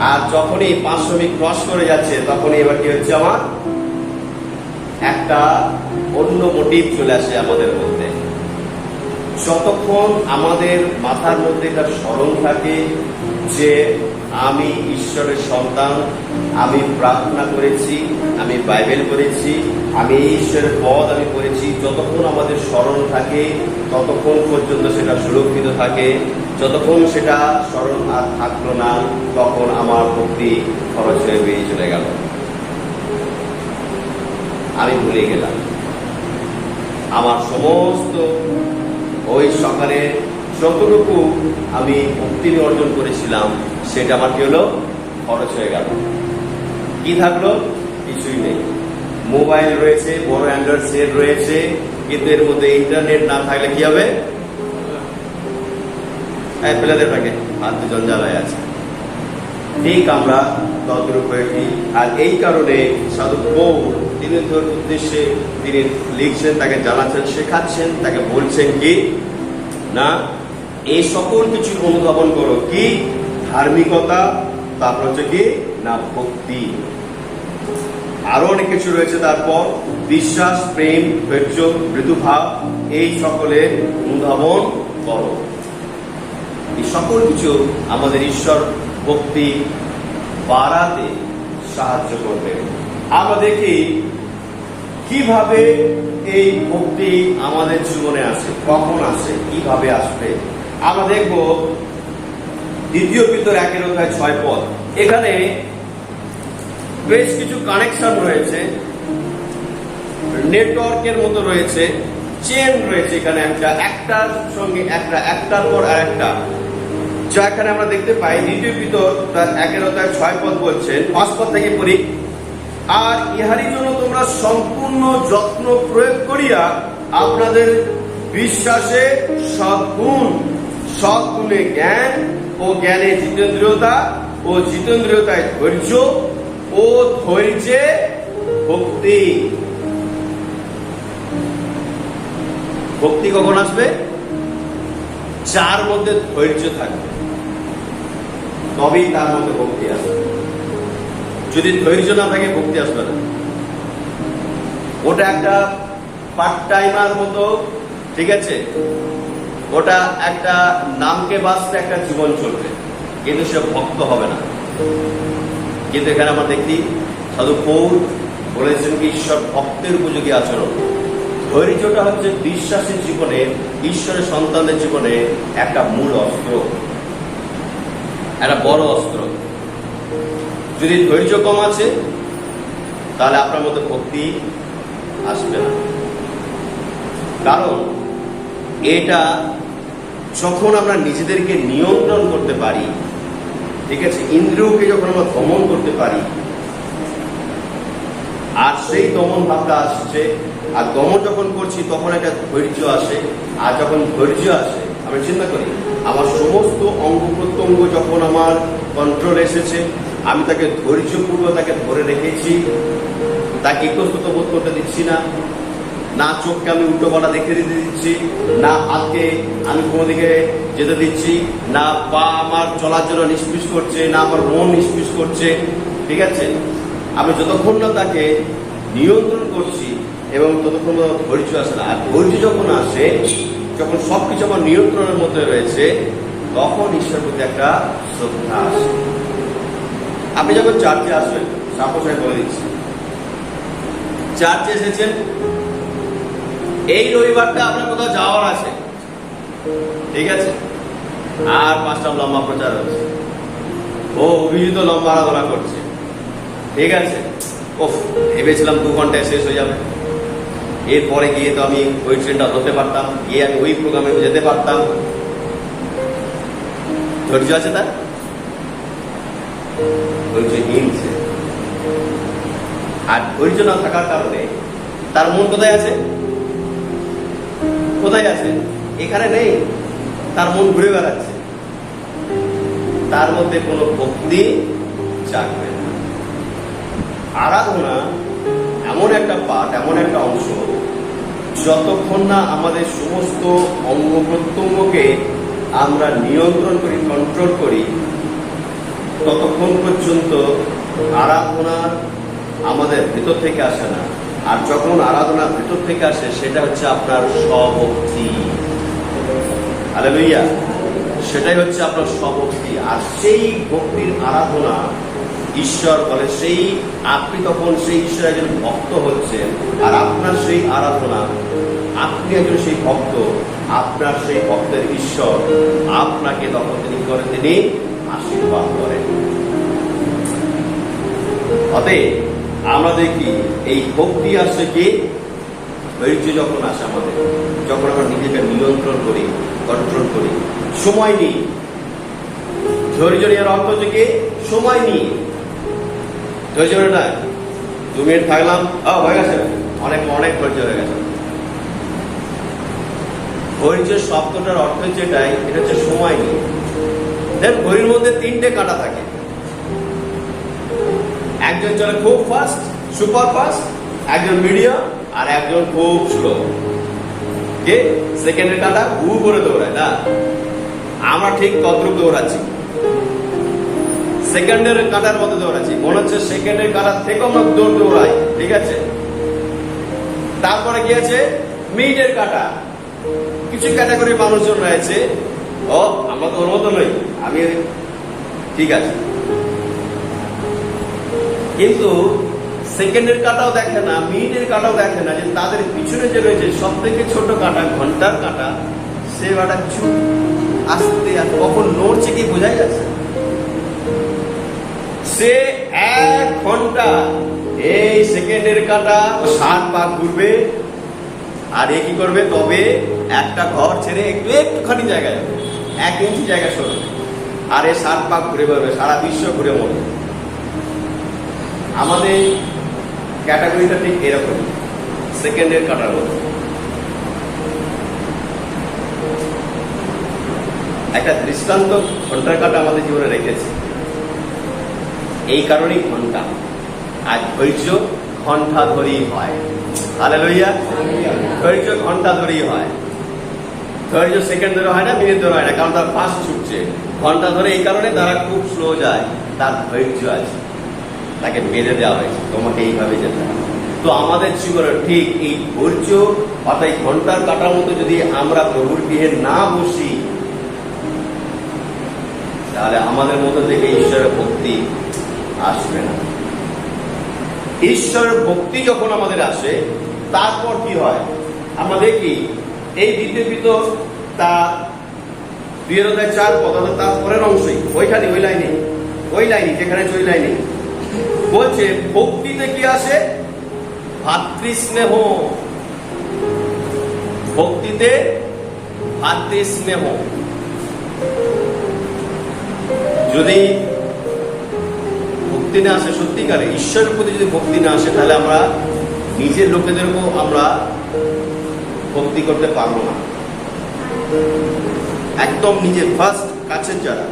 আর যখনই 500 MB ক্রস করে যাচ্ছে, তখনই এবার কি হচ্ছে, আমার একটা অন্য মোটিভ চলে আসে আমাদের মধ্যে। যতক্ষণ আমাদের মাথার মধ্যে একটা স্মরণ থাকে যে আমি ঈশ্বরের সন্তান, আমি প্রার্থনা করেছি, আমি বাইবেল পড়েছি, আমি এই ঈশ্বরের পদ আমি পড়েছি, যতক্ষণ আমাদের স্মরণ থাকে ততক্ষণ পর্যন্ত সেটা সুরক্ষিত থাকে। যতক্ষণ সেটা স্মরণ আর থাকলো না, তখন আমার ভক্তি খরচ হয়ে বেরিয়ে চলে গেল, আমি ভুলে গেলাম। আমার সমস্ত ওই সকালে যতটুকু আমি ভক্তি অর্জন করেছিলাম, সেটা আমার কি হলো, খরচ হয়ে গেল। কি থাকলো, কিছুই নেই। মোবাইল রয়েছে, বড় অ্যান্ড্রয়েড সেট রয়েছে, কিন্তু এর মধ্যে ইন্টারনেট না থাকলে কি হবে, ফেলে থাকে, হাত জঞ্জাল হয়ে আছে। ঠিক আমরা তদ্রূপ হয়েছি। আর এই কারণে সাধু পৌল তিনি উদ্দেশ্যে তিনি লিখছেন, তাকে জানাচ্ছেন, শেখাচ্ছেন, তাকে বলছেন কি না, এই সকল কিছু অনুধাবন করো, কি ধার্মিকতা, তারপর হচ্ছে কি না ভক্তি, আরো অনেক কিছু রয়েছে। তারপর বিশ্বাস, প্রেম, ধৈর্য, মৃদুভাব, এই সকলের অনুধাবন করো। এই সকল কিছু আমাদের ঈশ্বর ভক্তি বাড়াতে সাহায্য করবে। আমরা দেখি কিভাবে এই ভক্তি আমাদের জীবনে আসে, কখন আসে, কিভাবে আসবে। আমরা দেখব 2 পিতর 1:6 এখানে বেশ কিছু কানেকশন রয়েছে, নেটওয়ার্কের মতো রয়েছে, চেন রয়েছে। এখানে একটার সঙ্গে একটার পর আরেকটা, যা এখানে আমরা দেখতে পাই। 2 পিতর 1:6 বলছেন, 5 পদ থেকে পড়ি। আর ইহারই জন্য তোমরা সম্পূর্ণ যত্ন প্রয়োগ করিয়া আপনাদের বিশ্বাসে সদ্গুণে জ্ঞান, ও জ্ঞানে জিতেন্দ্রিয়তা, ও জিতেন্দ্রিয়তায় ধৈর্য, ও ধৈর্যে ভক্তি। ভক্তি কখন আসবে, যার মধ্যে ধৈর্য থাকবে, তবেই তার মধ্যে ভক্তি আসবে। যদি ধৈর্য না থাকে, ভক্তি আসবে না। ওটা একটা পার্ট টাইমার মতো ঠিক আছে, ওটা একটা নামকে বাঁচতে একটা জীবন চলবে, কিন্তু সে ভক্ত হবে না। কিন্তু এখানে আমরা দেখি সাধু পৌল বলেছেন কি ঈশ্বর ভক্তের উপযোগী আচরণ। ধৈর্যটা হচ্ছে বিশ্বাসী জীবনে, ঈশ্বরের সন্তানদের জীবনে একটা মূল অস্ত্র, একটা বড় অস্ত্র। যদি ধৈর্য কম আছে তাহলে আপনার মধ্যে ভক্তি আসবে না। কারণ এটা যখন আমরা নিজেদেরকে নিয়ন্ত্রণ করতে পারি, ঠিক আছে, ইন্দ্রিয়কে যখন আমরা দমন করতে পারি, আর সেই দমন ভাবটা আসছে, আর দমন যখন করছি তখন একটা ধৈর্য আসে। আর যখন ধৈর্য আসে, আমি চিন্তা করি আমার সমস্ত অঙ্গ প্রত্যঙ্গ যখন আমার কন্ট্রোল এসেছে, আমি তাকে ধৈর্যপূর্বক তাকে ধরে রেখেছি, তাকে ইতস্তত বোধ করতে দিচ্ছি না, না চোখকে আমি উল্টো পাল্টা দেখে দিতে দিচ্ছি, না হাতকে আমি কোনো দিকে যেতে দিচ্ছি, না পা আমার চলার জন্য নিষ্পিস করছে, না আমার মন নিষ্পিস করছে, ঠিক আছে। আমি যতক্ষণ না তাকে নিয়ন্ত্রণ করছি এবং ততক্ষণ ধৈর্য আসে না। আর ধৈর্য যখন আসে, যখন সবকিছু আমার নিয়ন্ত্রণের মধ্যে রয়েছে, তখন ঈশ্বরের প্রতি একটা শ্রদ্ধা আসে। আপনি যখন চার্চে আসবেন, সাপোজ আমি বলে দিচ্ছি, চার্চে এসেছেন, এই রবিবারটা আপনার কোথাও যাওয়ার আছে, ঠিক আছে, আর 5টা লম্বা প্রচার হচ্ছে, ও অভিজিৎ লম্বা আরাধনা করছে, ঠিক আছে, ওফ ভেবেছিলাম 2 ঘন্টায় শেষ হয়ে যাবে, এরপরে গিয়ে তো আমি ওই ট্রেনটা ধরতে পারতাম, গিয়ে আমি ওই প্রোগ্রামে যেতে পারতাম। ধৈর্য আছে তার? ধৈর্যহীন সে। আর ধৈর্য না থাকার কারণে তার মন কোথায় আছে? কোথায় আছে? এখানে নেই, তার মন ঘুরে বেড়াচ্ছে, তার মধ্যে কোনো ভক্তি জাগবে না। আরাধনা এমন একটা পাঠ, এমন একটা অংশ, যতক্ষণ না আমাদের সমস্ত অঙ্গ প্রত্যঙ্গকে আমরা নিয়ন্ত্রণ করি, কন্ট্রোল করি, ততক্ষণ পর্যন্ত আরাধনা আমাদের ভেতর থেকে আসে না। আর যখন আরাধনা ভেতর থেকে আসে, সেটা হচ্ছে আপনার স্বভক্তি। হালেলুয়া, সেটাই হচ্ছে আপনার স্বভক্তি। আর সেই ভক্তির আরাধনা ঈশ্বর বলে, সেই আপনি তখন সেই ঈশ্বর একজন ভক্ত হচ্ছেন, আর আপনার সেই আরাধনা, আপনি একজন সেই ভক্ত, আপনার সেই ভক্তের ঈশ্বর আপনাকে তখন তিনি করেন, তিনি আশীর্বাদ করেন। অতএব আমরা দেখি এই ভক্তি আসে কি, ধৈর্য যখন আসে আমাদের, যখন আমরা নিজেকে নিয়ন্ত্রণ করি, কন্ট্রোল করি, সময় নিই। ধৈর্য নেওয়ার অর্থ হচ্ছে কি, সময় নিই। ধৈর্য না 2 মিনিট থাকলাম, হয়ে গেছে, অনেক অনেক ধৈর্য হয়ে গেছে। ধৈর্য শব্দটার অর্থ হচ্ছে এটাই, এটা হচ্ছে সময় নিয়ে। দেখেন ঘড়ির মধ্যে 3টে কাঁটা থাকে, একজন চলে খুব ফাস্ট, সুপার ফাস্ট, একজন মিডিয়াম, আর একজন খুব স্লো। কে সেকেন্ডের কাঁটা হু করে দৌড়ায় না, আমরা ঠিক তদ্রুপ দৌড়াচ্ছি, সেকেন্ডের কাঁটার মধ্যে দৌড়াচ্ছি, মনে হচ্ছে সেকেন্ডের কাঁটার থেকে আমরা দৌড়াই, ঠিক আছে। তারপরে কি আছে, মিনিটের কাঁটা। কিছু ক্যাটাগরির মানুষজন রয়েছে, ও আমরা তো ওর মতো নই, আমি ঠিক আছে, কিন্তু সেকেন্ডের কাঁটাও দেখে না, মিনিটের কাঁটাও দেখে না, যে তাদের পিছনে যে রয়েছে সব থেকে ছোট কাঁটা, ঘন্টার কাঁটা, সে কাঁটা চুপ আসতে কখন নড়ছে কি বোঝাই যাচ্ছে। সে 1 ঘন্টা এই সেকেন্ডের কাঁটা 60 পাক ঘুরবে, আর এ কি করবে, তবে একটা ঘর ছেড়ে একটুখানি জায়গায় 1 ইঞ্চি জায়গা সরবে, আর এ 60 পাক ঘুরে বেরোবে, সারা বিশ্ব ঘুরে মরবে। আমাদের ক্যাটাগরিটা ঠিক এরকম, সেকেন্ডের কাঁটার মতো। একটা দৃষ্টান্ত ঘন্টার কাঁটা আমাদের জীবনে রেখেছে, এই কারণেই ঘন্টা। আর ধৈর্য ঘন্টা ধরেই হয়। হালেলুয়া, ধৈর্য ঘন্টা ধরেই হয়। ধৈর্য সেকেন্ড ধরে হয় না, মিনিট ধরে হয় না, কারণ তার ফাস্ট ছুটছে। ঘন্টা ধরে এই কারণে তারা খুব স্লো যায়, তার ধৈর্য আছে, তাকে বেঁধে দেওয়া হয়েছে, তোমাকে এইভাবে যেতে হবে। তো আমাদের জীবনে ঠিক এই ধৈর্য অর্থাৎ ঘন্টার কাটার মতো যদি আমরা প্রভুর গৃহে না বসি, তাহলে আমাদের মধ্যে থেকে ঈশ্বরের ভক্তি আসবে না। ঈশ্বরের ভক্তি যখন আমাদের আসে, তারপর কি হয় আমরা দেখি এই দ্বিতীয় পিতর তা 2:4 তার পরের অংশই, ওইখানে ওই লাইনে যেখানে ওই লাইনে বলছে ভক্তিতে কি আসে? ভাতৃস্নেহ। ভক্তিতে ভাতৃস্নেহ। যদি ভক্তি না আসে সত্যিকারে, ঈশ্বরের প্রতি যদি ভক্তি না আসে, তাহলে আমরা নিজের লোকেদেরকেও আমরা ভক্তি করতে পারবো না। একদম নিজের ফার্স্ট কাছের যারা।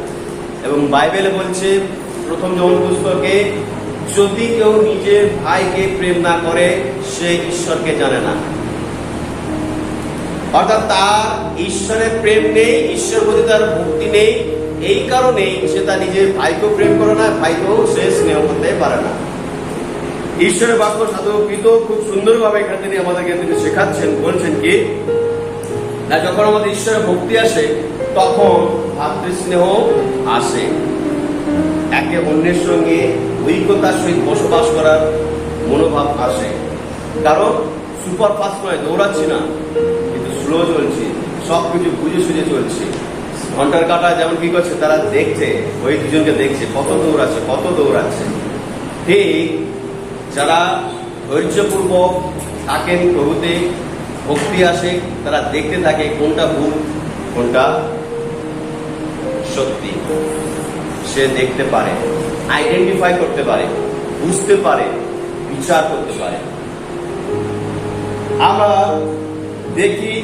এবং বাইবেলে বলছে প্রথম জন পুস্তকে, যদি কেউ নিজের ভাইকে প্রেম না করে সে ঈশ্বরকে জানে না। অর্থাৎ তার ঈশ্বরের প্রেম নেই, ঈশ্বর প্রতি তার ভক্তি নেই। এই কারণে সে তার নিজের ভাইকেও প্রেম করে না, ভাইকেও সে স্নেহ করতে পারে না। ঈশ্বরের বাক্য সাধু পিত খুব সুন্দরভাবে এখানে তিনি আমাদেরকে তিনি শেখাচ্ছেন। বলছেন কি না, যখন আমাদের ঈশ্বরের ভক্তি আসে তখন ভাতৃস্নেহ আসে, একে অন্যের সঙ্গে ঐক্যতার সহিত বসবাস করার মনোভাব আসে। কারণ সুপার ফাস্ট নয়, দৌড়াচ্ছি না, কিন্তু স্লো চলছি, সবকিছু বুঝে সুঝে চলছি। ঘন্টার কাটা যেমন কি করছে, তারা দেখছে, ওই দুজনকে দেখছে কত দৌড়াচ্ছে। ঠিক যারা ধৈর্যপূর্বক থাকেন প্রভুতে, ভক্তি আসে, তারা দেখতে থাকে কোনটা ভুল কোনটা সত্যি। সে দেখতে পারে, আইডেন্টিফাই করতে পারে, বুঝতে পারে, বিচার করতে পারে। আমরা দেখি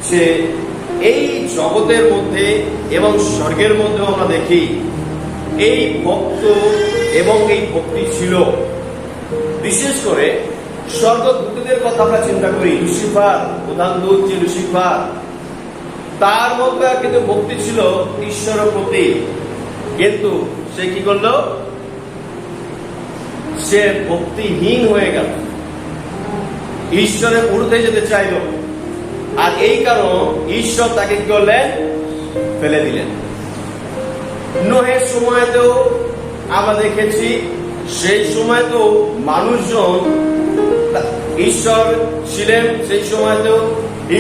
যে এই জগতের মধ্যে এবং স্বর্গের মধ্যে আমরা দেখি এই ভক্ত এবং এই ভক্তি ছিল। বিশেষ করে স্বর্গদূতদের কথা আমরা চিন্তা করি। লুসিফার, প্রধান দূত যে লুসিফার, তার মধ্যে কিন্তু ভক্তি ছিল ঈশ্বরের প্রতি, কিন্তু সে কি করলো? সে ভক্তিহীন হয়ে গেল, ঈশ্বরের ঊর্ধ্বে যেতে চাইল। আর এই কারণ ঈশ্বর তাকে কি করলেন? ফেলে দিলেন। নোহের সময়তেও আমরা দেখেছি, সেই সময়তেও মানুষজন ঈশ্বর ছিলেন, সেই সময়তেও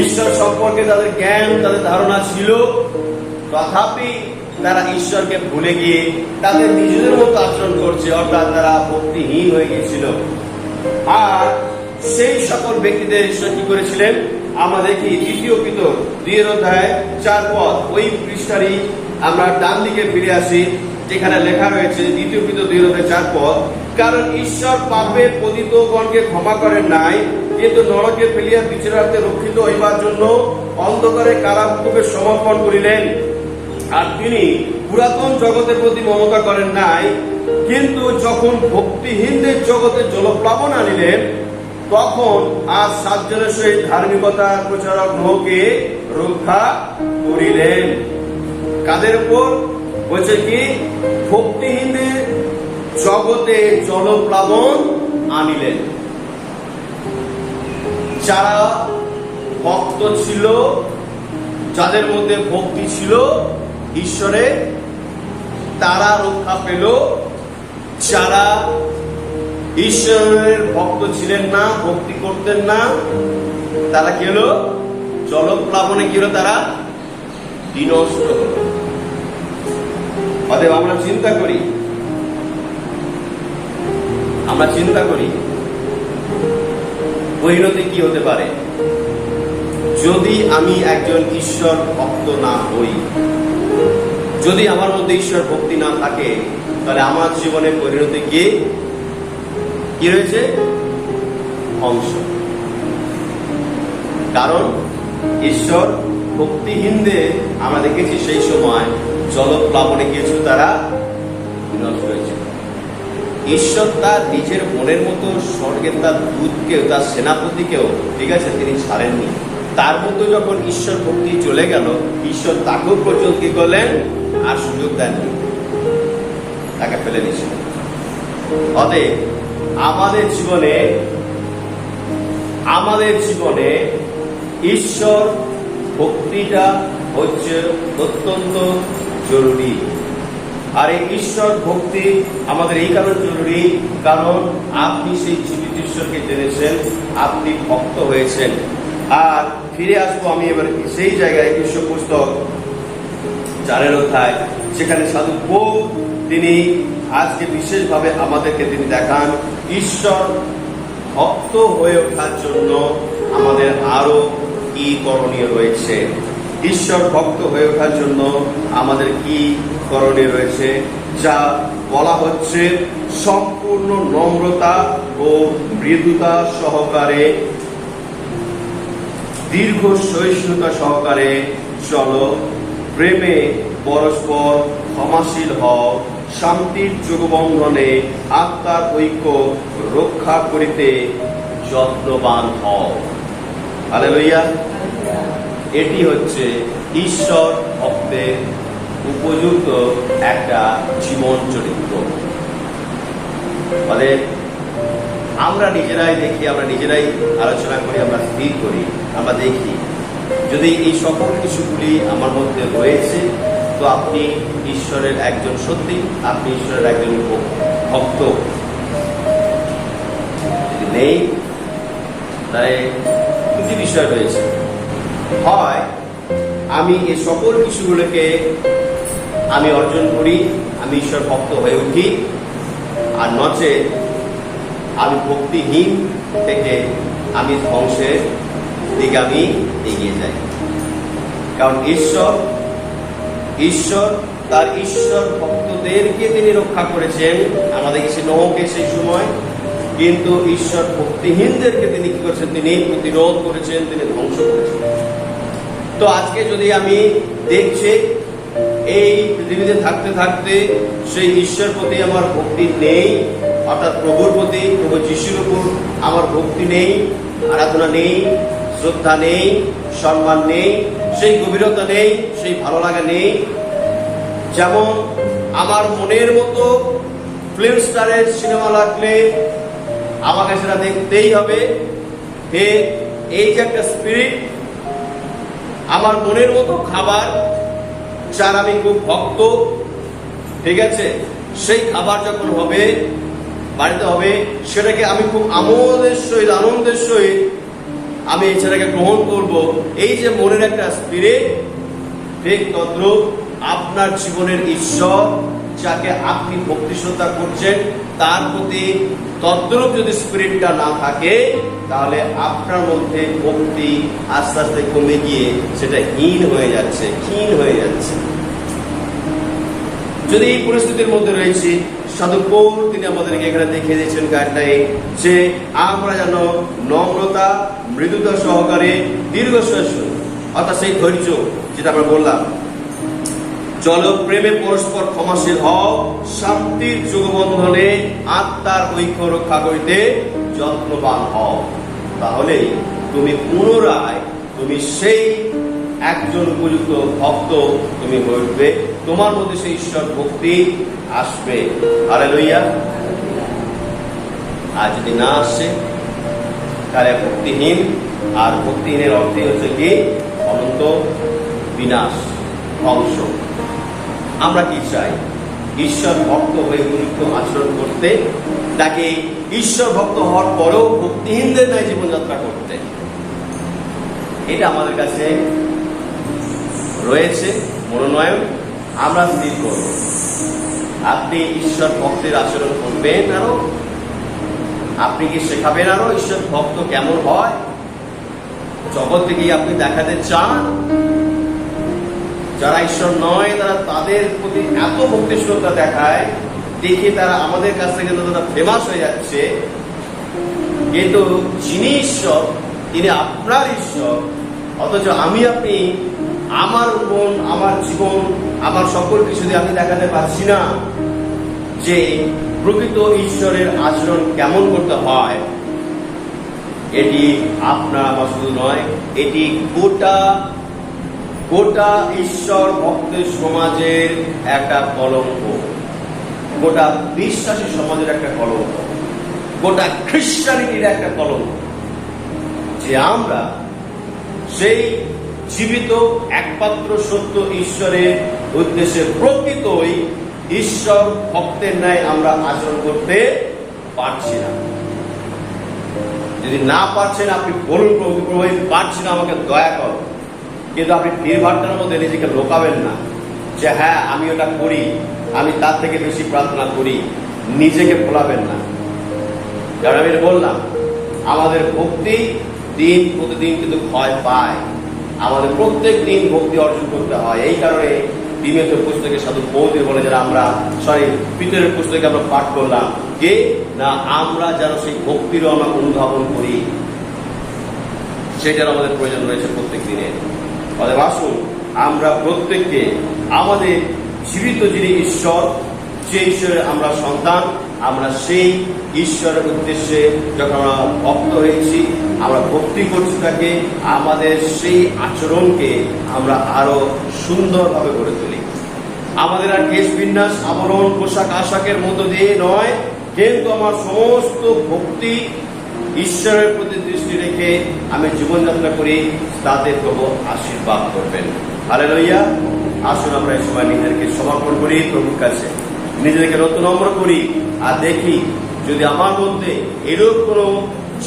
ঈশ্বর সম্পর্কে তাদের জ্ঞান, তাদের ধারণা ছিল, তথাপি তারা ঈশ্বরকে ভুলে গিয়ে তাদের নিজেদের মতো আচরণ করছে, অর্থাৎ তারা ভক্তিহীন হয়ে গিয়েছিল। আর সেই সকল ব্যক্তিদের ঈশ্বর কি করেছিলেন? আমরা দেখি 2 পিতর 2:4, ওই পৃষ্ঠারই আমরা ডান দিকে ফিরে আসি, যেখানে লেখা রয়েছে 2 পিতর 2:4, কারণ ঈশ্বর পাপে পতিতগণকে ক্ষমা করেন নাই, কিন্তু নরকে ফেলিয়া বিচারার্থে রক্ষিত হইবার জন্য অন্ধকারে কারাভোগে সমর্পণ করিলেন। আর তিনি পুরাতন জগতের প্রতি মমতা করেন নাই, কিন্তু যখন ভক্তিহীনদের জগতে জলপ্লাবন আনিলেন, তখন আর 7 জনের সহিত ধার্মিকতার প্রচারক নোহকে রক্ষা করিলেন। কাদের উপর? বলছে কি? ভক্তিহীনদের জগতে জলপ্লাবন আনিলেন। যারা ভক্ত ছিল, যাদের মধ্যে ভক্তি ছিল ঈশ্বরে, তারা রক্ষা পেল। যারা ঈশ্বরের ভক্ত ছিলেন না, ভক্তি করতেন না, তারা কি হলো? জলপ্লাবনে কি হলো? তারা বিনষ্ট হল। অতএব আমরা চিন্তা করি পরিণতি কি হতে পারে যদি আমি একজন ঈশ্বর ভক্ত না হই, যদি আমার মধ্যে ঈশ্বর ভক্তি না থাকে, তাহলে আমার জীবনের পরিণতি কি রয়েছে? ধ্বংস। কারণ ঈশ্বর ভক্তিহীনদের আমরা দেখেছি সেই সময় জলপ্লাবনে গিয়েছিল, তারা বিনষ্ট হয়েছিল। ঈশ্বর তার নিজের মনের মতো স্বর্গের তার দূতকেও, তার সেনাপতিকেও, ঠিক আছে, তিনি ছাড়েননি। তার মধ্যে যখন ঈশ্বর ভক্তি চলে গেল, ঈশ্বর তাকেও পর্যন্ত কি করলেন? আর সুযোগ দেননি, তাকে ফেলে দিয়েছিলেন। আমাদের জীবনে ঈশ্বর ভক্তিটা হচ্ছে অত্যন্ত জরুরি। আর এই ঈশ্বর ভক্তি আমাদের এই কারণে জরুরি, কারণ আপনি সেই জীবিত ঈশ্বরকে জেনেছেন, আপনি ভক্ত হয়েছেন। আর ফিরে আসবো আমি এবার সেই জায়গায়, ঈশ্বর পুস্তক 4 অধ্যায়, সেখানে সাধু পৌল তিনি আজকে বিশেষভাবে আমাদেরকে তিনি দেখান ঈশ্বর ভক্ত হয়ে ওঠার জন্য আমাদের আরো কি করণীয় রয়েছে। ঈশ্বর ভক্ত হয়ে ওঠার জন্য আমাদের কি করণীয় রয়েছে, যা বলা হচ্ছে সম্পূর্ণ নম্রতা ও মৃদুতা সহকারে, দীর্ঘ সহিষ্ণুতা সহকারে চলো, প্রেমে পরস্পর ক্ষমাশীল হও, শান্তির যোগবন্ধনে আত্মার ঐক্য রক্ষা করিতে যত্নবান হও। হালেলুয়া। এটি হচ্ছে ঈশ্বর ভক্তের উপযুক্ত একটা জীবন চরিত্র। মানে আমরা নিজেরাই দেখি, আমরা নিজেরাই আলোচনা করি, আমরা স্থির করি, আমরা দেখি যদি এই সকল কিছুগুলি আমার মধ্যে রয়েছে, তো আপনি ঈশ্বরের একজন, সত্যি আপনি ঈশ্বরের একজন ভক্ত। যদি নেই, তাই দুটি বিষয় রয়েছে। হয় আমি এই সকল কিছুগুলোকে আমি অর্জন করি, আমি ঈশ্বর ভক্ত হয়ে উঠি, আর নচে আমি ভক্তিহীন থেকে আমি ধ্বংসের দিকে আমি এগিয়ে যাই। কারণ ঈশ্বর তার ঈশ্বর ভক্তদেরকে তিনি রক্ষা করেছেন, আমাদের কাছে নোহকে সেই সময়, কিন্তু ঈশ্বর ভক্তিহীনদেরকে তিনি কি করেছেন, তিনি প্রতিরোধ করেছেন, তিনি ধ্বংস করেছেন। তো আজকে যদি আমি দেখছি এই পৃথিবীতে থাকতে থাকতে সেই ঈশ্বর প্রতি আমার ভক্তি নেই, অর্থাৎ প্রভুর প্রতি, প্রভু যিশুর উপর আমার ভক্তি নেই, আরাধনা নেই, শ্রদ্ধা নেই, সম্মান নেই, সেই গভীরতা নেই, সেই ভালো লাগা নেই। যেমন আমার মনের মতো ফিল্ম স্টারের সিনেমা লাগলে আমাকে সেটা দেখতেই হবে। এই যে একটা স্পিরিট, আমার মনের মতো খাবার, যার আমি খুব ভক্ত, ঠিক আছে, সেই খাবার যখন হবে বাড়িতে হবে, সেটাকে আমি খুব আমোদের সহিত, আনন্দের সহিত আমি সেটাকে গ্রহণ করব। এই যে মনের একটা স্পিরিট, ঠিক তদ্রূপ আপনার জীবনের ঈশ্বর যাকে আপনি ভক্তি শ্রদ্ধা করছেন, তার প্রতি তদ্রূপ যদি স্পিরিটটা না থাকে, তাহলে আপনার মধ্যে ভক্তি আস্তে আস্তে কমে গিয়ে সেটা হীন হয়ে যাচ্ছে, ক্ষীণ হয়ে যাচ্ছে। যদি এই পরিস্থিতির মধ্যে রয়েছি, সাধু পৌল তিনি আমাদেরকে এখানে দেখিয়ে দিয়েছেন গাইডলাইন, যে আমরা যেন নম্রতা, মৃদুতা সহকারে, দীর্ঘ সহিষ্ণু, অর্থাৎ সেই ধৈর্য যেটা আমরা বললাম, চলো প্রেমে পরস্পর ক্ষমাশীল হও, শান্তির যোগবন্ধনে আত্মার ঐক্য রক্ষা করিতে যত্নবান হও। তাহলেই তুমি পুনরায় তুমি সেই একজন উপযুক্ত ভক্ত তুমি হয়ে উঠবে, তোমার মধ্যে সেই ঈশ্বর ভক্তি আসবে। হালেলুয়া। আর যদি না আসে, তাহলে ভক্তিহীন, আর ভক্তিহীনের অর্থই হচ্ছে কি অনন্ত বিনাশ, ধ্বংস। আমরা কি চাই? ঈশ্বর ভক্ত হয়ে উপযুক্ত আচরণ করতে, তাকে ঈশ্বর ভক্ত হওয়ার পরেও ভক্তিহীনদের ন্যায় জীবনযাত্রা করতে। এটা আমাদের কাছে রয়েছে মনোনয়ন, আমরা স্থির করব। আপনি ঈশ্বর ভক্তের আচরণ করবেন আরো, আপনি কি শেখাবেন আরো ঈশ্বর ভক্ত কেমন হয়, জগৎ থেকে আপনি দেখাতে চান। যারা ঈশ্বর নয়, তারা তাদের প্রতি এত ভক্তি শ্রদ্ধা দেখায়, দেখে তারা আমাদের কাছ থেকে তারা ফেমাস হয়ে যাচ্ছে। কিন্তু যিনি ঈশ্বর, তিনি আপনার ঈশ্বর, অথচ আমি আপনি আমার মন, আমার জীবন, আমার সকল কিছু দিয়ে আমি দেখাতে পারছি না যে প্রকৃত ঈশ্বরের আচরণ কেমন করতে হয়। এটি আপনার আমার শুধু নয়, এটি গোটা ঈশ্বর ভক্তের সমাজের একটা কলঙ্ক, গোটা বিশ্বাসী সমাজের একটা কলঙ্ক, গোটা খ্রিস্টানিটির একটা কলঙ্ক, যে আমরা সেই জীবিত একমাত্র সত্য ঈশ্বরের উদ্দেশ্যে প্রকৃতই ঈশ্বর ভক্তের ন্যায় আমরা আচরণ করতে পারছি না। যদি না পারছেন আপনি বলুন, প্রভু প্রভু আমি পারছি না, আমাকে দয়া করো। কিন্তু আপনি ভিড়ভাট্টার মধ্যে নিজেকে লোকাবেন না যে হ্যাঁ আমি ওটা করি, আমি তার থেকে বেশি প্রার্থনা করি। নিজেকে ভোলাবেন না। কারণ আমি বললাম আমাদের ভক্তি দিন প্রতিদিন কিন্তু ক্ষয় পায়। আমাদের প্রত্যেক দিন ভক্তি অর্জন করতে হয়। এই কারণে তিমোথেয় পুস্তকে সাধু পৌল বলে যারা আমরা পিতরের পুস্তকে আমরা পাঠ করলাম যে না আমরা যেন সেই ভক্তিরও আমরা অনুধাবন করি, সেটার আমাদের প্রয়োজন রয়েছে প্রত্যেক দিনের। অতএব আসুন আমরা প্রত্যেককে আমাদের জীবিত যিনি ঈশ্বর, যে ঈশ্বরের আমরা সন্তান, আমরা সেই ঈশ্বরের উদ্দেশ্যে যখন আমরা ভক্ত হয়েছি, আমরা ভক্তি করছি তাকে, আমাদের সেই আচরণকে আমরা আরো সুন্দরভাবে গড়ে তুলি। আমাদের আর কেশ বিন্যাস, আবরণ, পোশাক আশাকের মধ্য দিয়ে নয়, কিন্তু আমার সমস্ত ভক্তি ঈশ্বরের প্রতি দৃষ্টি রেখে আমি জীবনযাত্রা করি, তাতে প্রভু আশীর্বাদ করবেন। হালেলুয়া। আসুন আমরা এই সময় নিজেদেরকে সমর্পণ করি প্রভুর কাছে, নিজেদেরকে নম্র করি আর দেখি যদি আমার মধ্যে এরূপ কোনো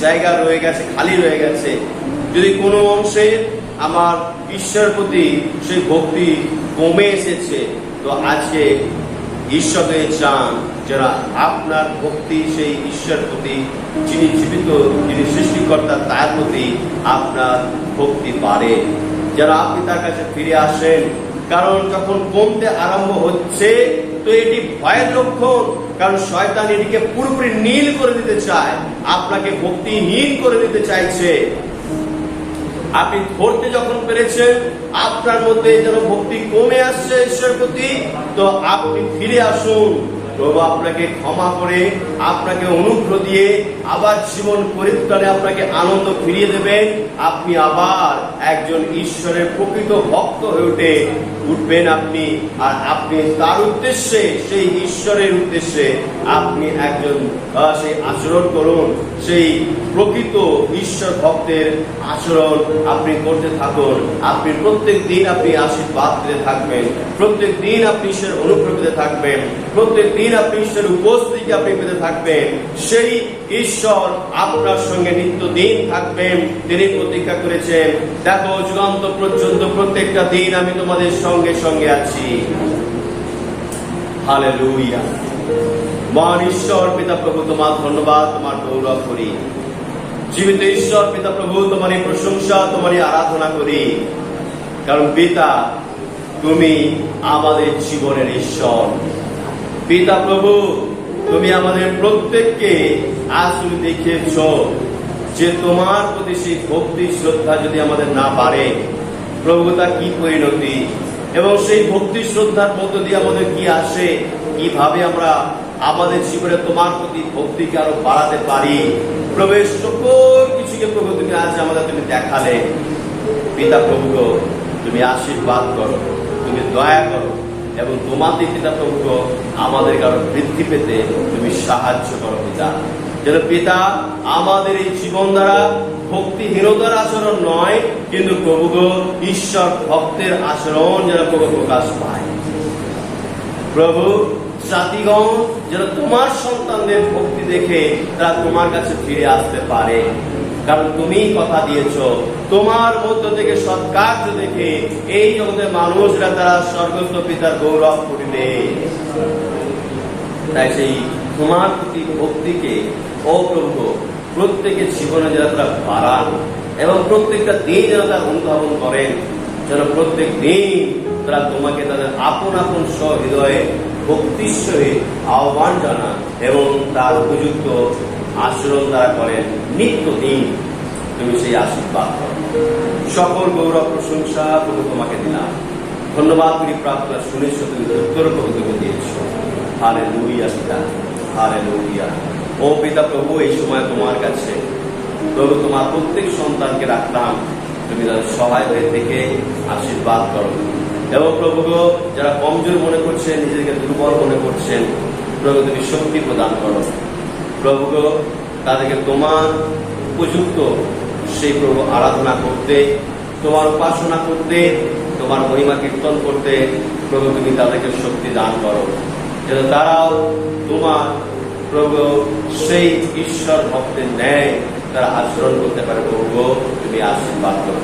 জায়গা রয়ে গেছে, খালি রয়ে গেছে, যদি কোনো অংশে আমার ঈশ্বরের প্রতি সেই ভক্তি কমে এসেছে, তো আজকে ঈশ্বর চান যারা আপনার ভক্তি সেই ঈশ্বরের প্রতি, যিনি জীবিত, যিনি সৃষ্টিকর্তা, তার প্রতি আপনার ভক্তি বাড়ে, যারা আপনি তার কাছে ফিরে আসেন। কারণ যখন কমতে আরম্ভ হচ্ছে তো এটি ভয়ের লক্ষণ, কারণ শয়তান এটিকে পুরোপুরি নীল করে দিতে চায়, আপনাকে ভক্তিহীন করে দিতে চাইছে। আপনি ধরতে যখন পেরেছেন আপনার মধ্যে যেন ভক্তি কমে আসছে ঈশ্বরের প্রতি, তো আপনি ফিরে আসুন। প্রভু আপনাকে ক্ষমা করে, আপনাকে অনুগ্রহ দিয়ে আবার জীবন পরিত্রাণে আপনাকে আনন্দ ফিরিয়ে দেবেন। আপনি আবার একজন ঈশ্বরের প্রকৃত ভক্ত হয়ে উঠবেন আপনি। আর আপনি তার উদ্দেশ্যে, সেই ঈশ্বরের উদ্দেশ্যে আপনি একজন সেই আচরণ করুন, সেই প্রকৃত ঈশ্বর ভক্তের আচরণ আপনি করতে থাকুন। আপনি প্রত্যেক দিন আপনি আশীর্বাদ পেতে থাকবেন, প্রত্যেক দিন আপনি ঈশ্বরের অনুগ্রহ পেতে থাকবেন, প্রত্যেক দিন আপনি ঈশ্বরের উপস্থিতি আপনি পেতে থাকবেন। সেই ঈশ্বর আপনার সঙ্গে নিত্য দিন থাকবেন। তিনি প্রতিজ্ঞা করেছেন, দেখো যুগান্ত পর্যন্ত প্রত্যেকটা দিন আমি তোমাদের সঙ্গে সঙ্গে আছি। হালেলুয়া। মহান ঈশ্বর পিতা প্রভু তোমার ধন্যবাদ, তোমার গৌরব করি। জীবিত ঈশ্বর পিতা প্রভু তোমারই প্রশংসা, তোমারই আরাধনা করি। কারণ পিতা তুমি আমাদের জীবনের ঈশ্বর। পিতা প্রভু তুমি আমাদের প্রত্যেককে আসলে দেখিয়েছ যে তোমার প্রতি সেই ভক্তি শ্রদ্ধা যদি আমাদের না বাড়ে, প্রভু তা কি পরিণতি, এবং সেই ভক্তি শ্রদ্ধার মধ্য দিয়ে আমাদের কি আসে, কিভাবে আমরা আমাদের জীবনে তোমার প্রতি ভক্তিকে আরো বাড়াতে পারি। প্রভু সকল কিছুকে প্রভু তুমি আজ আমাদের তুমি দেখালে। পিতা প্রভু তুমি আশীর্বাদ করো, তুমি দয়া করো, এবং তোমাদের পিতা প্রভু আমাদেরকে আরো বৃদ্ধি পেতে তুমি সাহায্য করো পিতা। যেন পিতা আমাদের এই জীবন দ্বারা ভক্তিহীনতার আচরণ নয়, কিন্তু প্রভু ঈশ্বর ভক্তের আচরণ যেন প্রভু প্রকাশ পায়। প্রভু জাতিগণ যেন তোমার সন্তানদের ভক্তি দেখে তারা তোমার কাছে ফিরে আসতে পারে। কারণ তুমি কথা দিয়েছ তোমার মধ্য থেকে সৎকার্য দেখে এই জগতের মানুষরা তারা স্বর্গস্থ পিতার গৌরব করিবে। তাই সেই তোমার প্রতি ভক্তিকে ও প্রভু প্রত্যেকের জীবনে যেন তারা বাড়ান, এবং প্রত্যেকটা দিন যেন তারা অনুধাবন করেন, যেন প্রত্যেক দিন তারা তোমাকে তাদের আপন আপন সহৃদয়ে ভক্তির সহিত আহ্বান জানান এবং তার উপযুক্ত আচরণ তারা করেন। নিত্য দিন তুমি সেই আশীর্বাদ করো। সকল গৌরব প্রশংসা প্রভু তোমাকে দিলাম। ধন্যবাদ করি, প্রার্থনা শুনেছ, তুমি উত্তর প্রভু তুমি দিয়েছ। হালেলুয়া পিতা, হালেলুয়া। ও পিতা প্রভু এই সময় তোমার কাছে প্রভু তোমার প্রত্যেক সন্তানকে রাখলাম, তুমি তাদের সহায় হয়ে থেকে আশীর্বাদ করো। এবং প্রভু যারা কমজোর মনে করছেন, নিজেকে দুর্বল মনে করছেন, প্রভু তুমি শক্তি প্রদান করো। প্রভু তাদেরকে তোমার উপযুক্ত সেই প্রভু আরাধনা করতে, তোমার উপাসনা করতে, তোমার মহিমা কীর্তন করতে প্রভু তুমি তাদেরকে শক্তি দান করো, যেন তারাও তোমার প্রভু সেই ঈশ্বর ভক্তের ন্যায় তারা আচরণ করতে পারে। প্রভু তুমি আশীর্বাদ করো,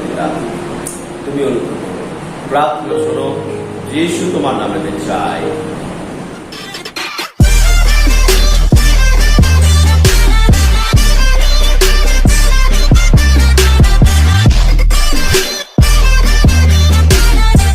তুমি অনুগ্রহ করো। প্রার্থনা শোনো, যিশু তোমার নামে চাই।